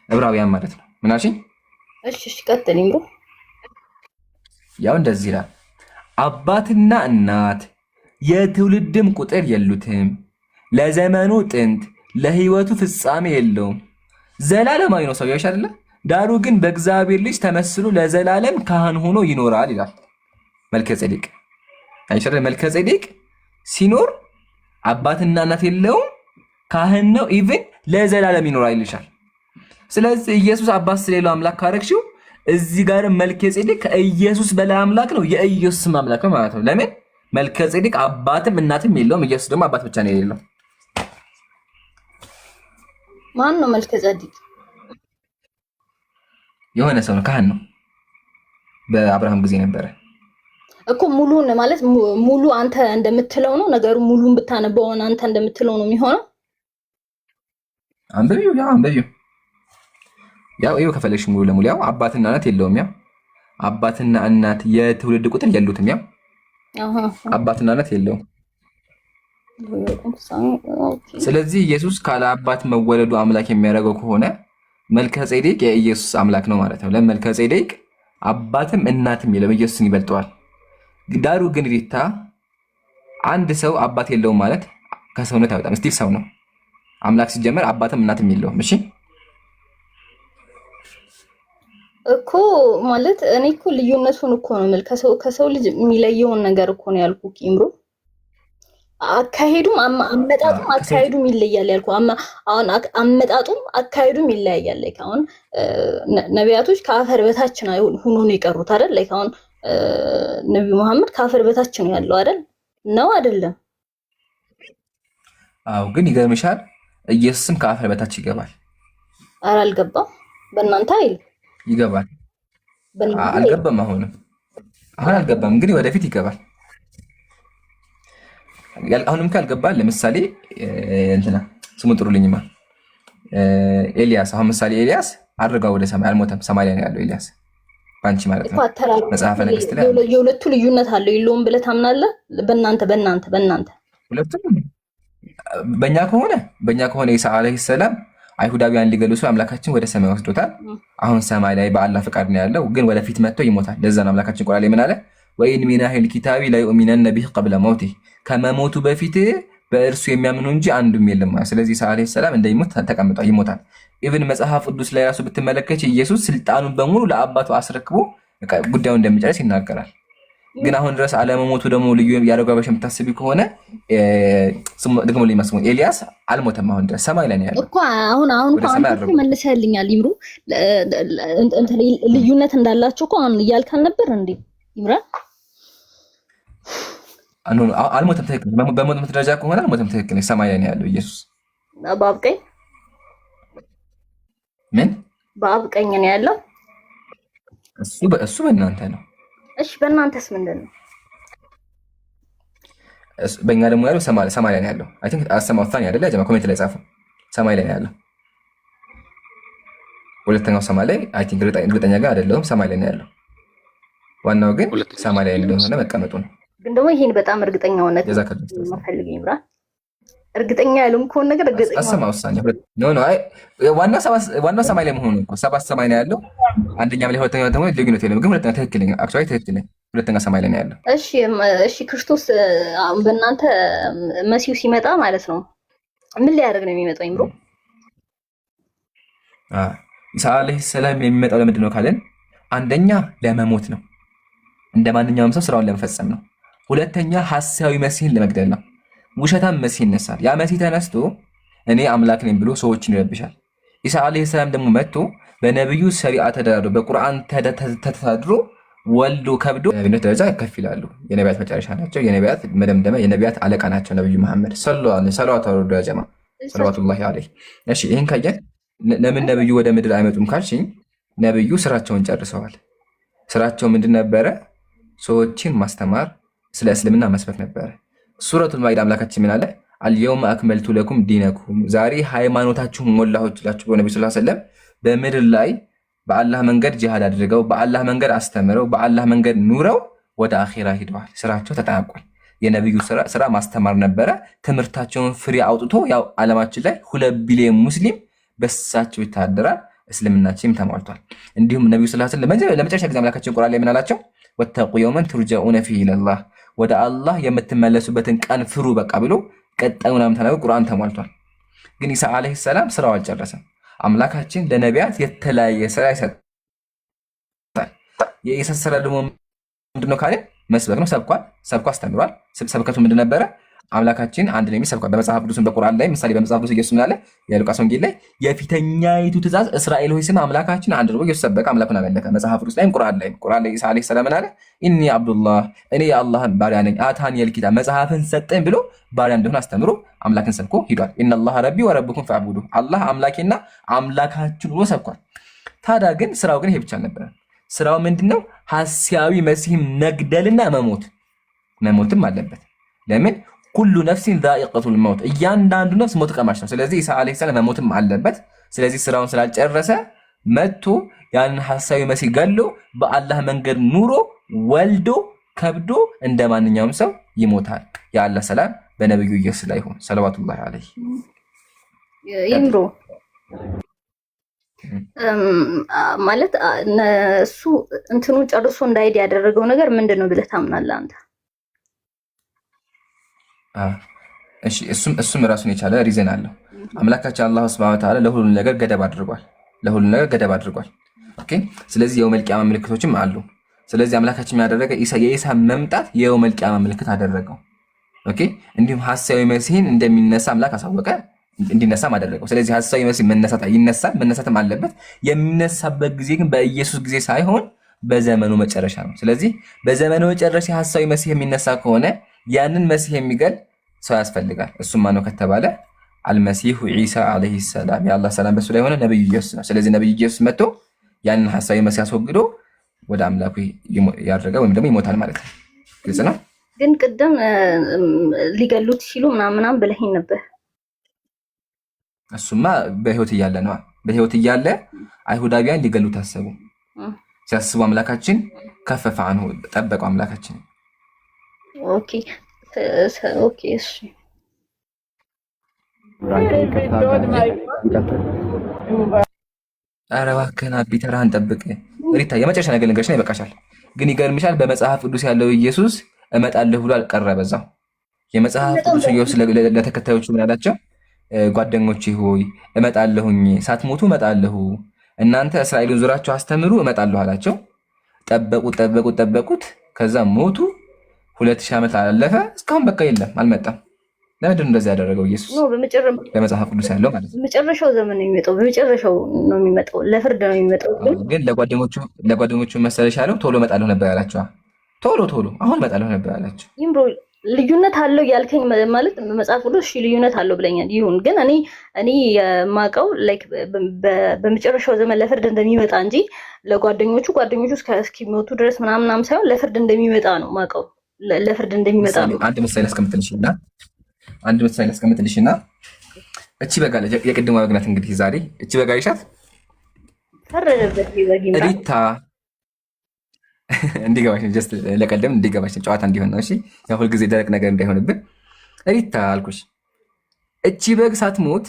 ዕብራውያን ማለት ነው። ምን አልሽኝ? እሺ ቀጥል ይምሩ። ያው እንደዚህ ይላል፣ አባትና እናት የትውልድም ቁጥር የሉትም፣ ለዘመኑ ጥንት ለህይወቱ ፍጻሜ የለውም። ዘላለማዊ ነው ሰውዬው አይደለ? ዳሩ ግን በእግዚአብሔር ልጅ ተመስሎ ለዘላለም ካህን ሆኖ ይኖራል ይላል መልከጼዴቅ። አይሻለ? መልከጼዴቅ ሲኖር አባትና እናት የለውም፣ ካህን ነው፣ ኢቭን ለዘላለም ይኖራል ይልሻል። ስለዚህ ኢየሱስ አባት ስለሌለው አምላክ ካረግሽው እዚህ ጋር መልከጼዴቅ ከኢየሱስ በላይ አምላክ ነው፣ የኢየሱስም አምላክ ነው ማለት ነው። ለምን? መልከጼዴቅ አባትም እናትም የለውም፣ ኢየሱስ ደግሞ አባት ብቻ ነው የሌለው። ማን ነው መልከጼዴቅ? የሆነ ሰው ነው፣ ካህን ነው። በአብርሃም ጊዜ ነበረ እኮ። ሙሉን ማለት ሙሉ አንተ እንደምትለው ነው ነገሩ። ሙሉን ብታነበው አንተ እንደምትለው ነው የሚሆነው። አንብቢው። ያው ይኸው ከፈለግሽ ሙሉ ለሙሉ ያው አባትና እናት የለውም። ያው አባትና እናት የትውልድ ቁጥር የሉትም። ያው አባትና እናት የለውም። ስለዚህ ኢየሱስ ካለ አባት መወለዱ አምላክ የሚያደርገው ከሆነ መልከጼዴቅ የኢየሱስ አምላክ ነው ማለት ነው። ለመልከጼዴቅ አባትም እናትም የለም፣ ኢየሱስን ይበልጠዋል። ዳሩ ግን ሪታ አንድ ሰው አባት የለውም ማለት ከሰውነት አይወጣም። ስቲል ሰው ነው። አምላክ ሲጀመር አባትም እናትም የለውም። እሺ እኮ ማለት እኔ እኮ ልዩነቱን እኮ ነው የምልህ። ከሰው ልጅ የሚለየውን ነገር እኮ ነው ያልኩህ ኢምሩ። አካሄዱም አመጣጡም አካሄዱም ይለያል ያልኩ። አሁን አመጣጡም አካሄዱም ይለያያል። ላይክ አሁን ነቢያቶች ከአፈር በታች ሆኖ ነው የቀሩት አይደል? ላይክ አሁን ነብዩ መሐመድ ከአፈር በታች ነው ያለው አይደል? ነው አይደለም? አዎ። ግን ይገርምሻል ኢየሱስም ከአፈር በታች ይገባል። ኧረ አልገባም። በእናንተ አይል ይገባል። አልገባም። አሁን አልገባም፣ ግን ወደፊት ይገባል። አሁንም ካልገባል ለምሳሌ እንትና ስሙን ጥሩልኝማ ኤልያስ። አሁን ምሳሌ ኤልያስ አድርጋ ወደ ሰማይ አልሞተም፣ ሰማይ ላይ ነው ያለው ኤልያስ ባንቺ ማለት ነው። መጽሐፈ ነገሥት ላይ የሁለቱ ልዩነት አለው የለውም ብለህ ታምናለህ? በእናንተ ሁለቱም በእኛ ከሆነ ኢሳ አለይሂ ሰላም አይሁዳውያን ሊገሉ ሰው አምላካችን ወደ ሰማይ ወስዶታል። አሁን ሰማይ ላይ በአላህ ፍቃድ ነው ያለው፣ ግን ወደፊት መጥቶ ይሞታል። ለዛ ነው አምላካችን ቁርአን ላይ ምን አለ? ወኢን ሚን አህሊል ኪታቢ ለዩእሚነነ ቢሂ ቀብለ መውቲህ፣ ከመሞቱ በፊት በእርሱ የሚያምኑ እንጂ አንዱም የለም። ስለዚህ ኢሳ አለይሂ ሰላም እንደሚሞት ተቀምጧል፣ ይሞታል። ኢቭን መጽሐፍ ቅዱስ ላይ ራሱ ብትመለከች ኢየሱስ ስልጣኑን በሙሉ ለአባቱ አስረክቦ ጉዳዩን እንደሚጨርስ ይናገራል። ግን አሁን ድረስ አለመሞቱ ደግሞ ልዩ ያደረገው በሽ የምታስቢ ከሆነ ደግሞ ሊመስሙ ኤልያስ አልሞተም። አሁን ድረስ ሰማይ ላይ ነው ያለው እኮ። አሁን መልሰህልኛል ይምሩ። ልዩነት እንዳላቸው እኮ አሁን እያልካል ነበር እንዴ ይምራ? አልሞተም። ትክክል። በሞት ደረጃ ከሆነ አልሞተም። ትክክል። ሰማይ ላይ ነው ያለው ኢየሱስ። በአብ ቀኝ ምን? በአብ ቀኝ ነው ያለው። እሱ በእናንተ ነው። እሺ በእናንተስ ምንድን ነው? በእኛ ደግሞ ያለው ሰማይ ላይ ነው ያለው። አይ ቲንክ አሰማው ታኒ አይደለ? ጀማ ኮሜንት ላይ ጻፉ። ሰማይ ላይ ነው ያለው። ሁለተኛው ሰማይ ላይ አይ ቲንክ እርግጠኛ ጋር አይደለሁም። ሰማይ ላይ ነው ያለው። ዋናው ግን ሰማይ ላይ እንደሆነ መቀመጡ ነው። ግን ደግሞ ይሄን በጣም እርግጠኛ ሆነህ ማፈልግ ይምራ። እርግጠኛ ያለውን ከሆነ ነገር እርግጠኛ አሰማ ውሳኔ ነው። አይ ዋናው ሰማይ ላይ መሆኑ እኮ 7 ሰማይ ነው ያለው። አንደኛም ላይ ሁለተኛው ደግሞ ልዩነት የለም። ግን ሁለተኛ ትክክለኛ አክቹዋሊ ትክክለኛ ሁለተኛ ሰማይ ላይ ነው ያለው። እሺ ክርስቶስ በእናንተ መሲሁ ሲመጣ ማለት ነው ምን ሊያደርግ ነው የሚመጣው ይምሩ? ኢሳ አለይሂ ሰላም የሚመጣው ለምንድን ነው ካለን፣ አንደኛ ለመሞት ነው፣ እንደ ማንኛውም ሰው ስራውን ለመፈጸም ነው። ሁለተኛ ሐሳዊ መሲህን ለመግደል ነው። ውሸታም መሲህ ይነሳል። ያ መሲህ ተነስቶ እኔ አምላክ ነኝ ብሎ ሰዎችን ይረብሻል። ኢሳ አለይሂ ሰላም ደግሞ መጥቶ በነብዩ ሰሪዓ ተደራድሮ በቁርአን ተተዳድሮ ወልዶ ከብዶ ነብዩነት ደረጃ ከፍ ይላሉ። የነቢያት መጨረሻ ናቸው። የነቢያት መደምደሚያ፣ የነቢያት አለቃ ናቸው ነብዩ መሐመድ ሰለዋቱላሂ ዐለይሂ። እሺ ይሄን ካየን ለምን ነብዩ ወደ ምድር አይመጡም ካልሽኝ፣ ነብዩ ስራቸውን ጨርሰዋል። ስራቸው ምንድን ነበረ? ሰዎችን ማስተማር፣ ስለ እስልምና መስበክ ነበረ። ሱረቱል ማኢዳ አምላካችን ምን አለ? አልየውመ አክመልቱ ለኩም ዲነኩም፣ ዛሬ ሃይማኖታችሁን ሞላሁላችሁ ብሎ ነብዩ ሰለላሁ ዐለይሂ ወሰለም በምድር ላይ በአላህ መንገድ ጂሃድ አድርገው በአላህ መንገድ አስተምረው በአላህ መንገድ ኑረው ወደ አኺራ ሂደዋል። ስራቸው ተጠናቋል። የነብዩ ስራ ማስተማር ነበረ። ትምህርታቸውን ፍሬ አውጥቶ ያው ዓለማችን ላይ 2 ቢሊዮን ሙስሊም በሳቸው ይታደራል። እስልምናችንም ተሟልቷል። እንዲሁም ነብዩ ሰለላሁ ዐለይሂ ወሰለም ለመጨረሻ ጊዜ አምላካችን ቁርአን ላይ ምን አላቸው? ወተቁ የውመን ትርጀኡነ ፊሂ ኢለላህ፣ ወደ አላህ የምትመለሱበትን ቀን ፍሩ በቃ ብሎ ቀጣዩን ዓመት ተናግሮ ቁርአን ተሟልቷል። ግን ኢሳ አለይሂ ሰላም ስራው አልጨረሰም። አምላካችን ለነቢያት የተለያየ ስራ ይሰጣል። የኢሳ ስራ ደግሞ ምንድነው ካለ መስበክ ነው። ሰብኳ አስተምሯል። ሰብከቱ ምንድን ነበረ? አምላካችን አንድ ነው የሚሰብከው በመጽሐፍ ቅዱስን በቁርአን ላይ ምሳሌ በመጽሐፍ ቅዱስ ኢየሱስ ምናለ የሉቃስ ወንጌል ላይ የፊተኛይቱ ትእዛዝ እስራኤል ሆይ ስማ አምላካችን አንድ ነው። ኢየሱስ ሰበከ፣ አምላኩን አመለከ። መጽሐፍ ቅዱስ ላይም ቁርአን ላይ ኢሳ አለይሂ ሰላም አለ ኢኒ አብዱላህ እኔ የአላህ ባሪያ ነኝ፣ አታኒየል ኪታብ መጽሐፍን ሰጠኝ ብሎ ባሪያ እንደሆነ አስተምሮ አምላክን ሰብኮ ሂዷል። ኢነላህ ረቢ ወረብኩም ፈዕቡዱ፣ አላህ አምላኬና አምላካችን ብሎ ሰብኳል። ታዲያ ግን ስራው ግን ይሄ ብቻ አልነበረ። ስራው ምንድነው? ሐሳዊ መሲህም መግደልና መሞትም አለበት። ለምን? ኩሉ ነፍሲን ዛኢቀቱል መውት፣ እያንዳንዱ ነፍስ ሞት ቀማሽ ነው። ስለዚህ ኢሳ አለይሂ ሰላም መሞትም አለበት። ስለዚህ ስራውን ስላልጨረሰ መጥቶ ያንን ሐሳዊ መሲህ ገሎ በአላህ መንገድ ኑሮ ወልዶ ከብዶ እንደ ማንኛውም ሰው ይሞታል። የአላህ ሰላም በነብዩ ኢየሱስ ላይ ይሁን ሰለዋቱላሂ ዐለይሂ። ይምሮ ማለት እሱ እንትኑ ጨርሶ እንዳይሄድ ያደረገው ነገር ምንድነው ብለህ ታምናለህ አንተ? እሺ እሱም ራሱን የቻለ ሪዝን አለው። አምላካችን አላህ ሱብሓነሁ ወተዓላ ለሁሉ ነገር ገደብ አድርጓል። ኦኬ። ስለዚህ የውመል ቂያማ ምልክቶችም አሉ። ስለዚህ አምላካችን ያደረገ የኢሳ መምጣት የውመል ቂያማ ምልክት አደረገው። ኦኬ። እንዲሁም ሐሳዊ መሲህን እንደሚነሳ አምላክ አሳወቀ፣ እንዲነሳም አደረገው። ስለዚህ ሐሳዊ መሲህ መነሳትም አለበት። የሚነሳበት ጊዜ ግን በኢየሱስ ጊዜ ሳይሆን በዘመኑ መጨረሻ ነው። ስለዚህ በዘመኑ መጨረሻ ሐሳዊ መሲህ የሚነሳ ከሆነ ያንን መሲህ የሚገል ሰው ያስፈልጋል። እሱም ማነው ከተባለ አልመሲሁ ዒሳ አለይሂ ሰላም የአላህ ሰላም በሱ ላይ ሆነ ነብዩ ኢየሱስ ነው። ስለዚህ ነብዩ ኢየሱስ መጥቶ ያንን ሐሳዊ መሲህ አስወግዶ ወደ አምላኩ ያደረገ ወይም ደግሞ ይሞታል ማለት ነው። ግልጽ ነው። ግን ቅድም ሊገሉት ሲሉ ምናምን ብለኸኝ ነበር። እሱማ በህይወት እያለ ነው። በህይወት እያለ አይሁዳውያን ሊገሉት አሰቡ። ሲያስቡ አምላካችን ከፈፈ አንሁ ጠበቀው አምላካችን። ኦኬ እሺ። ኧረ እባክህን አቢ ተራህን ጠብቅ። ሪታ የመጨረሻ ነገር ልንገርሽ ነው፣ ይበቃሻል። ግን ይገርምሻል፣ በመጽሐፍ ቅዱስ ያለው ኢየሱስ እመጣለሁ ብሎ አልቀረ በዛው። የመጽሐፍ ቅዱስ ኢየሱስ ለተከታዮቹ ምን አላቸው? ጓደኞቼ ሆይ እመጣለሁኝ፣ ሳትሞቱ እመጣለሁ፣ እናንተ እስራኤልን ዙራችሁ አስተምሩ እመጣለሁ አላቸው። ጠበቁት፣ ከዛ ሞቱ። 2000 ዓመት አለፈ፣ እስካሁን በቃ የለም አልመጣም። ለምንድን ነው እንደዚህ ያደረገው ኢየሱስ? በመጽሐፍ ቅዱስ ያለው ማለት ነው። በመጨረሻው ዘመን ነው የሚመጣው፣ በመጨረሻው ነው የሚመጣው፣ ለፍርድ ነው የሚመጣው። ግን ለጓደኞቹ መሰለሽ ያለው ቶሎ እመጣለሁ ነበር ያላቸው። ቶሎ አሁን እመጣለሁ ነበር ያላቸው። ይምሮ ልዩነት አለው ያልከኝ ማለት መጽሐፍ ቅዱስ እሺ ልዩነት አለው ብለኛል። ይሁን ግን እኔ የማውቀው ላይክ በመጨረሻው ዘመን ለፍርድ እንደሚመጣ እንጂ ለጓደኞቹ እስኪሞቱ ድረስ ምናምን ሳይሆን ለፍርድ እንደሚመጣ ነው የማውቀው። ለፍርድ እንደሚመጣ ነው። አንድ ምሳሌ አስቀምጥልሽና እቺ በጋ የቅድሟ በግናት እንግዲህ ዛሬ እቺ በጋ ይሻት ፈረደበት ይበጊና ሪታ እንዲገባሽ ጀስት ለቀደም እንዲገባሽ ጨዋታ እንዲሆን ነው። እሺ ያው ሁል ጊዜ ደረቅ ነገር እንዳይሆንብን ሪታ አልኩሽ። እቺ በግ ሳትሞት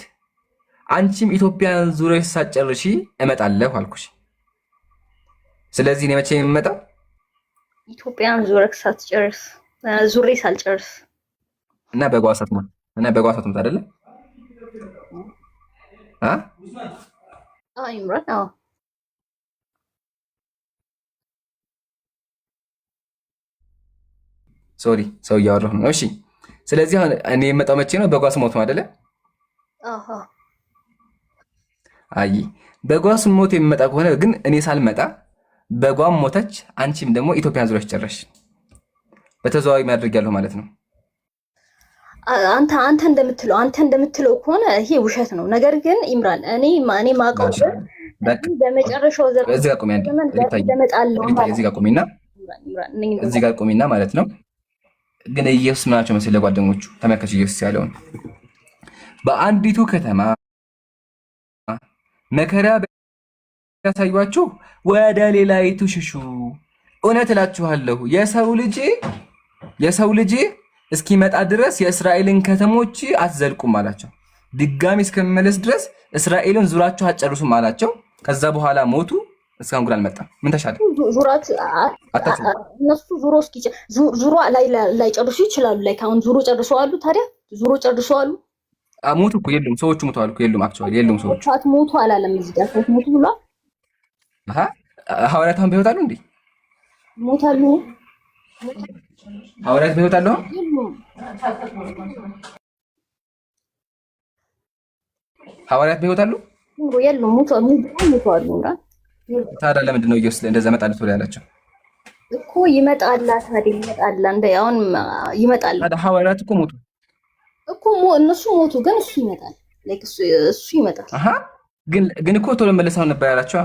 አንቺም ኢትዮጵያን ዙረሽ ሳትጨርሺ እመጣለሁ አልኩሽ። ስለዚህ እኔ መቼ የምመጣው? ኢትዮጵያን ዙረሽ ሳትጨርስ ዙሬ ሳልጨርስ እና በጓ ሳትሞት አይደለ? ይምራን ሶሪ ሰው እያወራሁ ነው። እሺ ስለዚህ አሁን እኔ የመጣው መቼ ነው? በጓ ስሞት ነው አይደለ? አይ በጓ ስሞት የሚመጣ ከሆነ ግን እኔ ሳልመጣ በጓም ሞተች፣ አንቺም ደግሞ ኢትዮጵያን ዙረሽ ጨረሽ። በተዘዋዋሪ ማድረግ ያለው ማለት ነው። አንተ እንደምትለው ከሆነ ይሄ ውሸት ነው። ነገር ግን ኢምራን እኔ ማውቀው በመጨረሻው ዘመን እዚህ ጋር ቆሚና ማለት ነው። ግን ኢየሱስ ምናቸው መሰለህ ለጓደኞቹ ተመልከች። ኢየሱስ ያለውን በአንዲቱ ከተማ መከራ ያሳዩአችሁ ወደ ሌላይቱ ሽሹ። እውነት እላችኋለሁ የሰው ልጅ እስኪመጣ ድረስ የእስራኤልን ከተሞች አትዘልቁም አላቸው። ድጋሚ እስከመለስ ድረስ እስራኤልን ዙራችሁ አትጨርሱም አላቸው። ከዛ በኋላ ሞቱ። እስካሁን ግን አልመጣም። ምን ተሻለ? እነሱ ዙሮ ላይ ጨርሱ ይችላሉ። ላይ አሁን ዙሮ ጨርሰዋሉ። ታዲያ ዙሮ ጨርሰዋሉ። ሞቱ እኮ የሉም። ሰዎቹ ሞተዋል እኮ የሉም። አክቹዋሊ የሉም ሰዎቹ። ሞቱ አላለም እዚህ ጋር ሞቱ ብሏል። ሐዋርያት አሁን በሕይወት አሉ እንዴ? ሞታሉ። ሐዋርያት በሕይወት አሉ? ሐዋርያት በሕይወት አሉ? የሉም። ሞተዋል። ታዲያ ለምንድን ነው ኢየሱስ እንደዛ እመጣለሁ ብሎ ያላቸው? እኮ ይመጣል። ታዲያ ይመጣል። እንደ አሁን ይመጣል። ታዲያ ሐዋርያት እኮ ሞቱ እኮ እነሱ ሞቱ፣ ግን እሱ ይመጣል። ላይክ እሱ ይመጣል። ግን እኮ ቶሎ መለሳው ነበር ያላቸው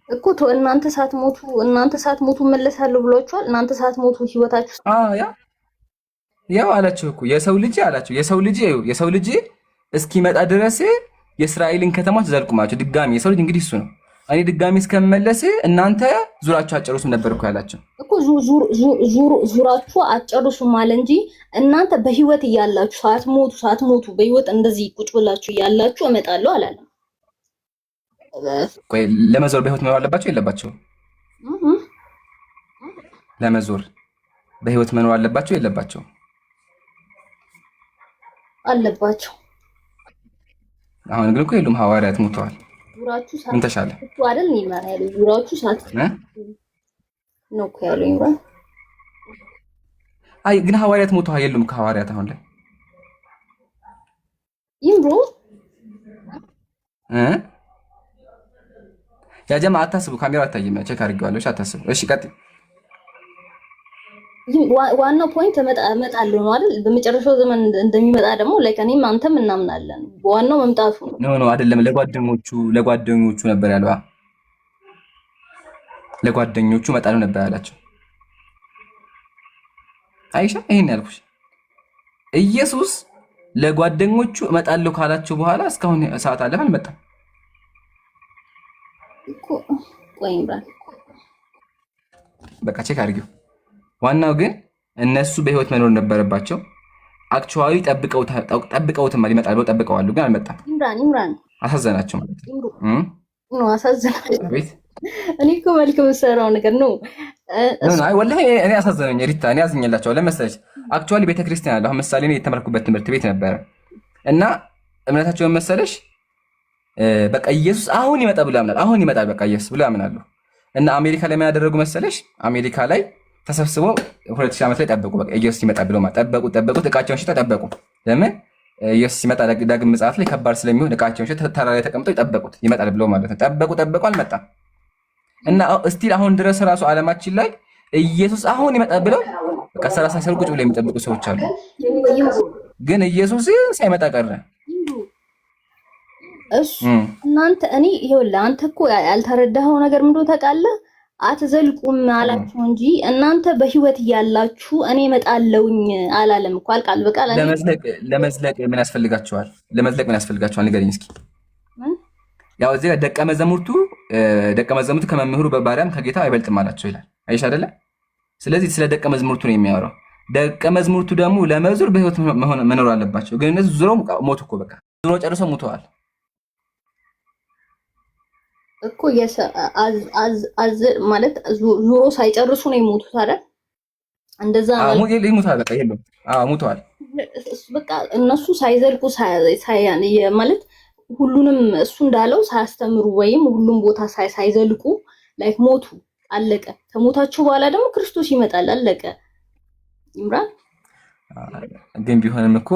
እኮ እናንተ ሳትሞቱ መለሳለሁ ብሏቸዋል። እናንተ ሳትሞቱ ህይወታችሁ ያው አላቸው እኮ የሰው ልጅ እስኪመጣ ድረስ የእስራኤልን ከተማች ዘልቁማቸው። ድጋሚ የሰው ልጅ እንግዲህ እሱ ነው። እኔ ድጋሚ እስከመለስ እናንተ ዙራችሁ አጨርሱም ነበር እኮ ያላቸው እኮ ዙራችሁ አጨርሱም አለ እንጂ እናንተ በህይወት እያላችሁ ሳትሞቱ በህይወት እንደዚህ ቁጭ ብላችሁ እያላችሁ እመጣለሁ አላለም። ቆይ ለመዞር በህይወት መኖር አለባቸው የለባቸው? ለመዞር በህይወት መኖር አለባቸው የለባቸው? አለባቸው። አሁን ግን እኮ የሉም። ሐዋርያት ሞተዋል። ምን ተሻለ? አይደል ይማራሉ። ዙራችሁ ሳት ነው እኮ ያለው ይምራ። አይ ግን ሐዋርያት ሞተዋል። የሉም ከሐዋርያት አሁን ላይ ይምሩ ያ ጀማ አታስቡ። ካሜራው አታይም። ቼክ አድርጌዋለሁ። አታስቡ። እሺ ቀጥይ። ዋናው ፖይንት እመጣለሁ ነው አይደል? በመጨረሻው ዘመን እንደሚመጣ ደግሞ እኔም አንተም እናምናለን። ዋናው መምጣቱ ነው። ኖ አይደለም። ለጓደኞቹ ነበር ያለው። ለጓደኞቹ እመጣለሁ ነበር ያላቸው። አይሻ ይሄን ያልኩሽ ኢየሱስ ለጓደኞቹ እመጣለሁ ካላቸው በኋላ እስካሁን ሰዓት አለፈ አልመጣም እኮ። ቆይ ይምራል። በቃ ቼክ አድርጊው። ዋናው ግን እነሱ በህይወት መኖር ነበረባቸው። አክቹዋሊ ጠብቀውትማል ይመጣል ብለው ጠብቀዋሉ፣ ግን አልመጣም። ይምራን አሳዘናቸው ማለት ነው። አሳዘናቸው። እኔ እኮ መልክ የምሰራው ነገር ነው። አይ ወላሂ እኔ አሳዘነኝ ሪታ። እኔ አዝኜላቸው ለመሰለሽ አክቹዋሊ ቤተክርስቲያን አለ። አሁን ምሳሌ እኔ የተመረኩበት ትምህርት ቤት ነበረ እና እምነታቸውን መሰለሽ በቃ ኢየሱስ አሁን ይመጣል ብሎ ያምናል። አሁን ይመጣል በቃ ኢየሱስ ብሎ ያምናሉ። እና አሜሪካ ላይ ምን ያደረጉ መሰለሽ? አሜሪካ ላይ ተሰብስበው 2000 ዓመት ላይ ጠበቁ። በቃ ኢየሱስ ይመጣ ብለው ጠበቁ። እቃቸውን ሽጠው ጠበቁ። ለምን? ኢየሱስ ሲመጣ ዳግም ምጽአት ላይ ከባድ ስለሚሆን እቃቸውን ሽጠው ተራራ ላይ ተቀምጠው ይጠበቁት ይመጣል ብለው ማለት ነው። ጠበቁ፣ አልመጣም። እና እስቲል አሁን ድረስ ራሱ ዓለማችን ላይ ኢየሱስ አሁን ይመጣል ብለው በቃ 30 ሰው ቁጭ ብለው የሚጠብቁ ሰዎች አሉ። ግን ኢየሱስ ሳይመጣ ቀረ። እሱ እናንተ ይኸውልህ አንተ እኮ ያልተረዳኸው ነገር ምንድነው ታውቃለህ? አትዘልቁም አላችሁ እንጂ እናንተ በህይወት እያላችሁ እኔ እመጣለሁኝ አላለም እኮ። ቃል በቃል ለመዝለቅ ምን ያስፈልጋቸዋል? ንገረኝ እስኪ። ያው እዚህ ደቀ መዛሙርቱ ከመምህሩ በባሪያም ከጌታ አይበልጥም አላቸው ይላል። አይሽ አይደለ? ስለዚህ ስለ ደቀ መዛሙርቱ ነው የሚያወራው። ደቀ መዛሙርቱ ደግሞ ለመዞር በህይወት መኖር አለባቸው። ግን እነዚህ ዙረው ሞቱ እኮ በቃ ዙረው ጨርሰው ሞተዋል እኮ ማለት ዙሮ ሳይጨርሱ ነው የሞቱት አይደል? እንደዛ ይሞታል በቃ የለም። ሞተዋል በቃ እነሱ ሳይዘልቁ ማለት ሁሉንም እሱ እንዳለው ሳያስተምሩ ወይም ሁሉም ቦታ ሳይዘልቁ ላይክ ሞቱ፣ አለቀ። ከሞታቸው በኋላ ደግሞ ክርስቶስ ይመጣል፣ አለቀ። ይምራል። ግን ቢሆንም እኮ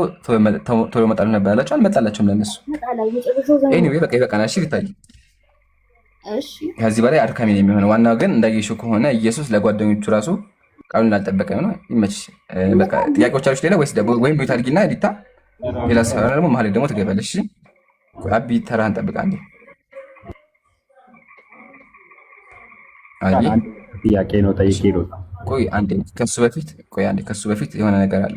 ቶሎ መጣሉ ነበር ያላቸው። አልመጣላቸውም ለነሱ። ኤኒዌይ በቃ ይበቃናል። እሺ ቢታይ ከዚህ በላይ አድካሚ ነው የሚሆነው። ዋናው ግን እንዳየሽው ከሆነ ኢየሱስ ለጓደኞቹ ራሱ ቃሉን እንዳልጠበቀ ነው። ይመችሽ። በቃ ጥያቄዎች አሉሽ ሌላ ወይም ቤት አድርጊና ኤዲታ ሌላ ሰው ደግሞ መሀል ደግሞ ትገባለሽ። አቢ ተራህን ጠብቃለህ። ጥያቄ ነው ጠይቄ ነው። ከሱ በፊት የሆነ ነገር አለ።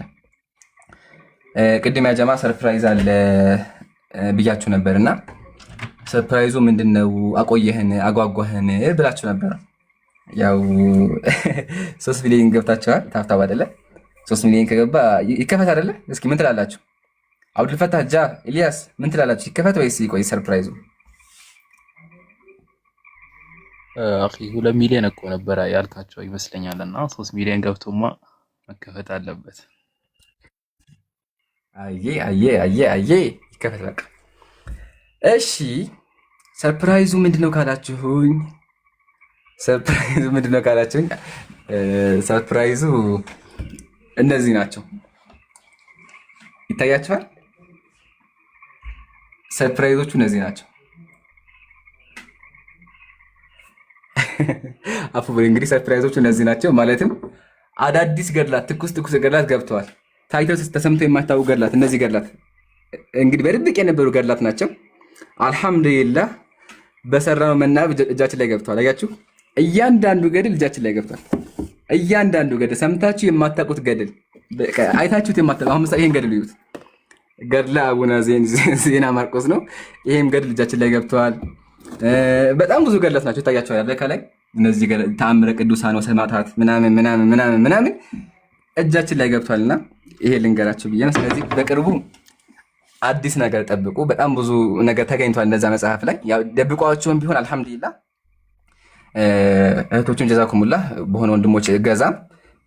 ቅድም ያጀማ ሰርፕራይዝ አለ ብያችሁ ነበርና ሰርፕራይዙ ምንድነው? አቆየህን አጓጓህን ብላችሁ ነበር። ያው 3 ሚሊዮን ገብታችኋል። ታብታብ አይደለ? 3 ሚሊዮን ከገባ ይከፈት አይደለ? እስኪ ምን ትላላችሁ? አብዱልፈታህ ጃ ኢልያስ ምን ትላላችሁ? ይከፈት ወይስ ይቆይ ሰርፕራይዙ? አኺ 2 ሚሊዮን እኮ ነበረ ያልካቸው ይመስለኛል። እና 3 ሚሊዮን ገብቶማ መከፈት አለበት። አየ ይከፈት በቃ። እሺ ሰርፕራይዙ ምንድነው ካላችሁኝ፣ ሰርፕራይዙ እነዚህ ናቸው። ይታያችኋል? ሰርፕራይዞቹ እነዚህ ናቸው። አፉ እንግዲህ ሰርፕራይዞቹ እነዚህ ናቸው። ማለትም አዳዲስ ገድላት፣ ትኩስ ገድላት ገብተዋል። ታይተው ተሰምተው የማታውቁ ገድላት። እነዚህ ገድላት እንግዲህ በድብቅ የነበሩ ገድላት ናቸው። አልሐምዱሊላህ በሰራነው መናብ እጃችን ላይ ገብተዋል። አያችሁ፣ እያንዳንዱ ገድል እጃችን ላይ ገብቷል። እያንዳንዱ ገድል ሰምታችሁ የማታውቁት ገድል አይታችሁት የማታውቁት። አሁን ምሳሌ ይሄን ገድል ይዩት። ገድለ አቡነ ዜና ማርቆስ ነው። ይሄም ገድል እጃችን ላይ ገብተዋል። በጣም ብዙ ገድላት ናቸው። ይታያቸዋል ከላይ እነዚህ ተአምረ ቅዱሳን ወሰማዕታት ምናምን እጃችን ላይ ገብቷልና ይሄ ልንገራችሁ ብዬ ነው። ስለዚህ በቅርቡ አዲስ ነገር ጠብቁ። በጣም ብዙ ነገር ተገኝቷል እነዛ መጽሐፍ ላይ። ያው ደብቋቸውም ቢሆን አልሐምዱሊላህ እህቶቹን ጀዛኩሙላህ በሆነ ወንድሞች እገዛ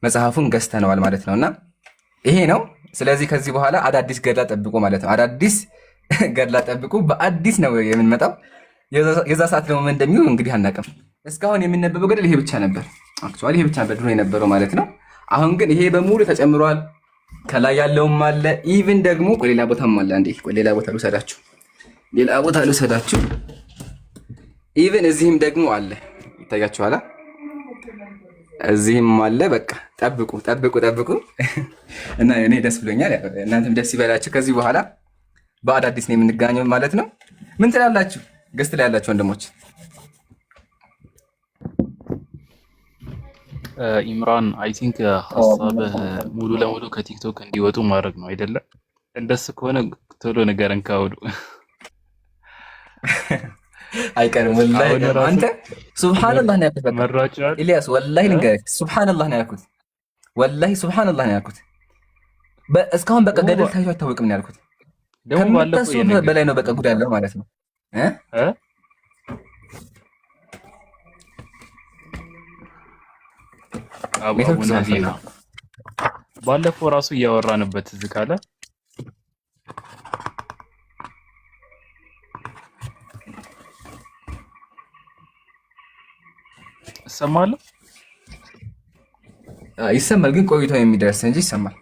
መጽሐፉን ገዝተነዋል ማለት ነውና ይሄ ነው። ስለዚህ ከዚህ በኋላ አዳዲስ ገድላ ጠብቁ ማለት ነው። አዳዲስ ገድላ ጠብቁ። በአዲስ ነው የምንመጣው። የዛ ሰዓት ደግሞ ምን እንደሚሆን እንግዲህ አናውቅም። እስካሁን የሚነበበው ገድል ይሄ ብቻ ነበር። አክቹዋሊ ይሄ ብቻ ነበር ድሮ የነበረው ማለት ነው። አሁን ግን ይሄ በሙሉ ተጨምሯል። ከላይ ያለውም አለ። ኢቭን ደግሞ ሌላ ቦታም አለ። አንዴ ሌላ ቦታ ልውሰዳችሁ። ኢቭን እዚህም ደግሞ አለ። ይታያችኋል። እዚህም አለ። በቃ ጠብቁ እና እኔ ደስ ብሎኛል። እናንተም ደስ ይበላችሁ። ከዚህ በኋላ በአዳዲስ ነው የምንገናኘው ማለት ነው። ምን ትላላችሁ? ገስት ላይ ያላችሁ ወንድሞች። ኢምራን አይ ቲንክ ሀሳብህ ሙሉ ለሙሉ ከቲክቶክ እንዲወጡ ማድረግ ነው አይደለ? እንደሱ ከሆነ ቶሎ ንገረን ካውዱ አይቀርም። ወላሂ አንተ ሱብሃንአላህ ነው ያልኩት። ኢልያስ ወላሂ ልንገርህ፣ ሱብሃንአላህ ነው ያልኩት። ወላሂ ሱብሃንአላህ ነው ያልኩት። እስካሁን በቃ ገደል ታይቶ አይታወቅም ነው ያልኩት። ከምታስቡት በላይ ነው በቃ ጉድ ያለው ማለት ነው። ባለፈው ራሱ እያወራንበት እዚህ ካለ ይሰማል። ይሰማል ግን ቆይቶ የሚደርስ እንጂ ይሰማል።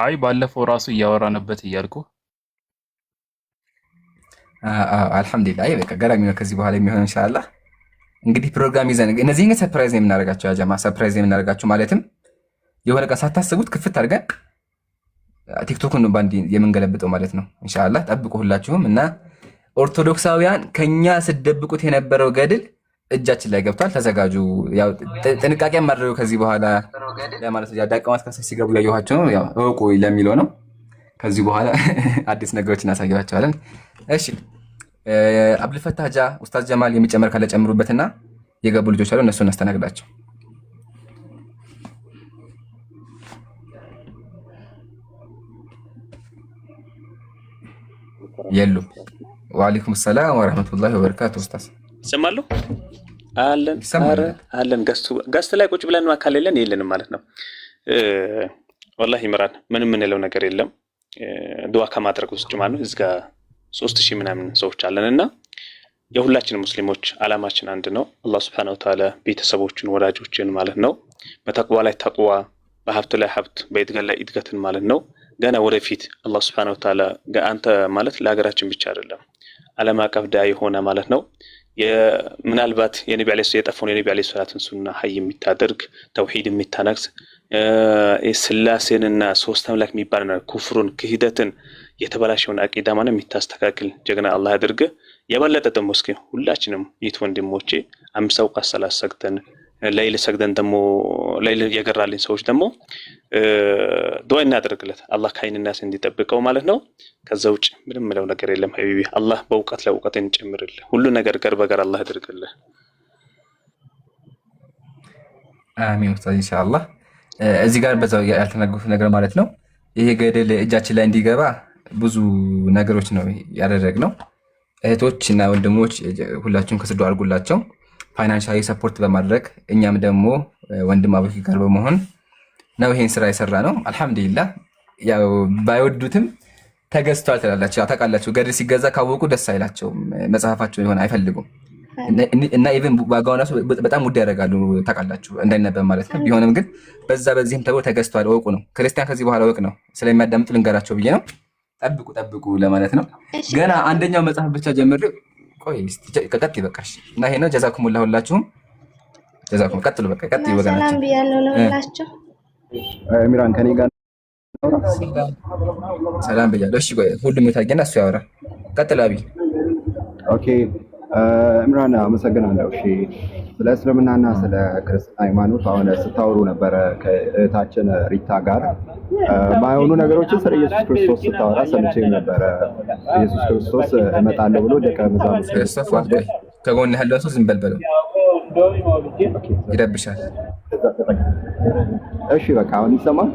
አይ ባለፈው ራሱ እያወራንበት እያልኩ አልሐምዱሊላህ። በቃ ገራሚ ነው። ከዚህ በኋላ የሚሆነው ኢንሻአላህ እንግዲህ ፕሮግራም ይዘን እነዚህ ግን ሰርፕራይዝ ነው የምናደርጋቸው። ያጀማ ሰርፕራይዝ ነው የምናደርጋቸው ማለትም የሆነ ቀን ሳታስቡት ክፍት አድርገን ቲክቶክን ባንዲ የምንገለብጠው ማለት ነው። ኢንሻአላህ ጠብቁ ሁላችሁም። እና ኦርቶዶክሳውያን ከኛ ስደብቁት የነበረው ገድል እጃችን ላይ ገብቷል። ተዘጋጁ። ያው ጥንቃቄ ማድረጉ ከዚህ በኋላ ማለት ነው። ዳቀማት ከሰስ ሲገቡ ያየኋቸው ነው። ያው እወቁ ለሚለው ነው። ከዚህ በኋላ አዲስ ነገሮችን እናሳያቸዋለን። እሺ አብዱልፈታህ ጃ ኡስታዝ ጀማል የሚጨመር ካለ ጨምሩበትና የገቡ ልጆች አሉ እነሱን እናስተናግዳቸው። የሉም። ወአለይኩም ሰላም ወራህመቱላሂ ወበረካቱ። ኡስታዝ ይሰማሉ? አለን ጋስት ላይ ቁጭ ብለን ማካል የለንም ማለት ነው። ወላሂ ኢምራን ምንም የምንለው ነገር የለም። ዱዓ ከማድረግ ውስጥ ማለት ነው። እዚህ ጋር 3000 ምናምን ሰዎች አለንና የሁላችን ሙስሊሞች አላማችን አንድ ነው። አላህ Subhanahu Wa Ta'ala ቤተሰቦችን ወዳጆችን ማለት ነው በተቅዋ ላይ ተቅዋ፣ በሀብት ላይ ሀብት፣ በእድገት ላይ እድገትን ማለት ነው። ገና ወደፊት አላህ Subhanahu Wa Ta'ala አንተ ማለት ለሀገራችን ብቻ አይደለም ዓለም አቀፍ ዳይ ሆነ ማለት ነው። ምናልባት የነቢ አለይሂ የጠፋውን የነቢ አለይሂ ሰላትን ሱና ሀይ የሚታደርግ ተውሂድ የሚታነግስ ስላሴንና ሶስት አምላክ የሚባል ኩፍሩን ክህደትን የተበላሸውን አቂዳ ማለት የሚታስተካክል ጀግና አላህ ያድርግ። የበለጠ ደግሞ እስኪ ሁላችንም ይት ወንድሞቼ 5 አውቃት ሰላት ሰግተን ሌሊት ሰግደን ደግሞ ሌሊት የገራልን ሰዎች ደግሞ ዱዓ እናደርግለት አላህ ከአይንናስ እንዲጠብቀው ማለት ነው። ከዛ ውጭ ምንም ምለው ነገር የለም ሀቢቢ። አላህ በእውቀት ላይ እውቀትን ይጨምርልህ። ሁሉ ነገር ገር በገር አላህ ያድርግልህ። አሚን ኡስታዝ ኢንሻአላህ። እዚህ ጋር በዛው ያልተናገሩት ነገር ማለት ነው። ይሄ ገደል እጃችን ላይ እንዲገባ ብዙ ነገሮች ነው ያደረግነው። እህቶች እና ወንድሞች ሁላችሁም ከስዱ አድርጉላቸው ፋይናንሻሊ ሰፖርት በማድረግ እኛም ደግሞ ወንድም አቡኪ ጋር በመሆን ነው ይሄን ስራ የሰራ ነው። አልሐምዱሊላህ። ያው ባይወዱትም ተገዝቷል ትላላችሁ። ታውቃላችሁ ገደል ሲገዛ ካወቁ ደስ አይላቸውም፣ መጽሐፋቸው ይሆን አይፈልጉም እና ኢቭን ዋጋውን ራሱ በጣም ውድ ያደርጋሉ ታውቃላችሁ፣ እንዳይነበብ ማለት ነው። ቢሆንም ግን በዛ በዚህም ተብሎ ተገዝቷል። እወቁ ነው ክርስቲያን ከዚህ በኋላ እወቅ ነው። ስለሚያዳምጡ ልንገራቸው ብዬ ነው። ጠብቁ ለማለት ነው። ገና አንደኛው መጽሐፍ ብቻ ጀምሬ ቆይ ቀጥ ይበቃሽ እና ይሄ ነው። ጀዛኩሙላህ ሁላችሁም ጀዛኩም። ቀጥሉ በቃ ቀጥ ይበቃናችሁ። ሰላም ብያለሁ ለሁላችሁ። ሚራን ከኔ ጋር ሰላም ብያለሁ። እሺ ቆይ ሁሉም የታየና እሱ ያወራል። ቀጥል አቢ። ኦኬ ኢምራን አመሰግናለሁ። እሺ ስለ እስልምናና ስለ ክርስትና ሃይማኖት አሁን ስታወሩ ነበረ ከእህታችን ሪታ ጋር ማይሆኑ ነገሮችን ስለ ኢየሱስ ክርስቶስ ስታወራ ሰምቼም ነበረ። ኢየሱስ ክርስቶስ እመጣለሁ ብሎ ደቀ መዛሙርቱ ከጎን ያለው ሰው ዝም በል በለው ይረብሻል። እሺ በቃ አሁን ይሰማል።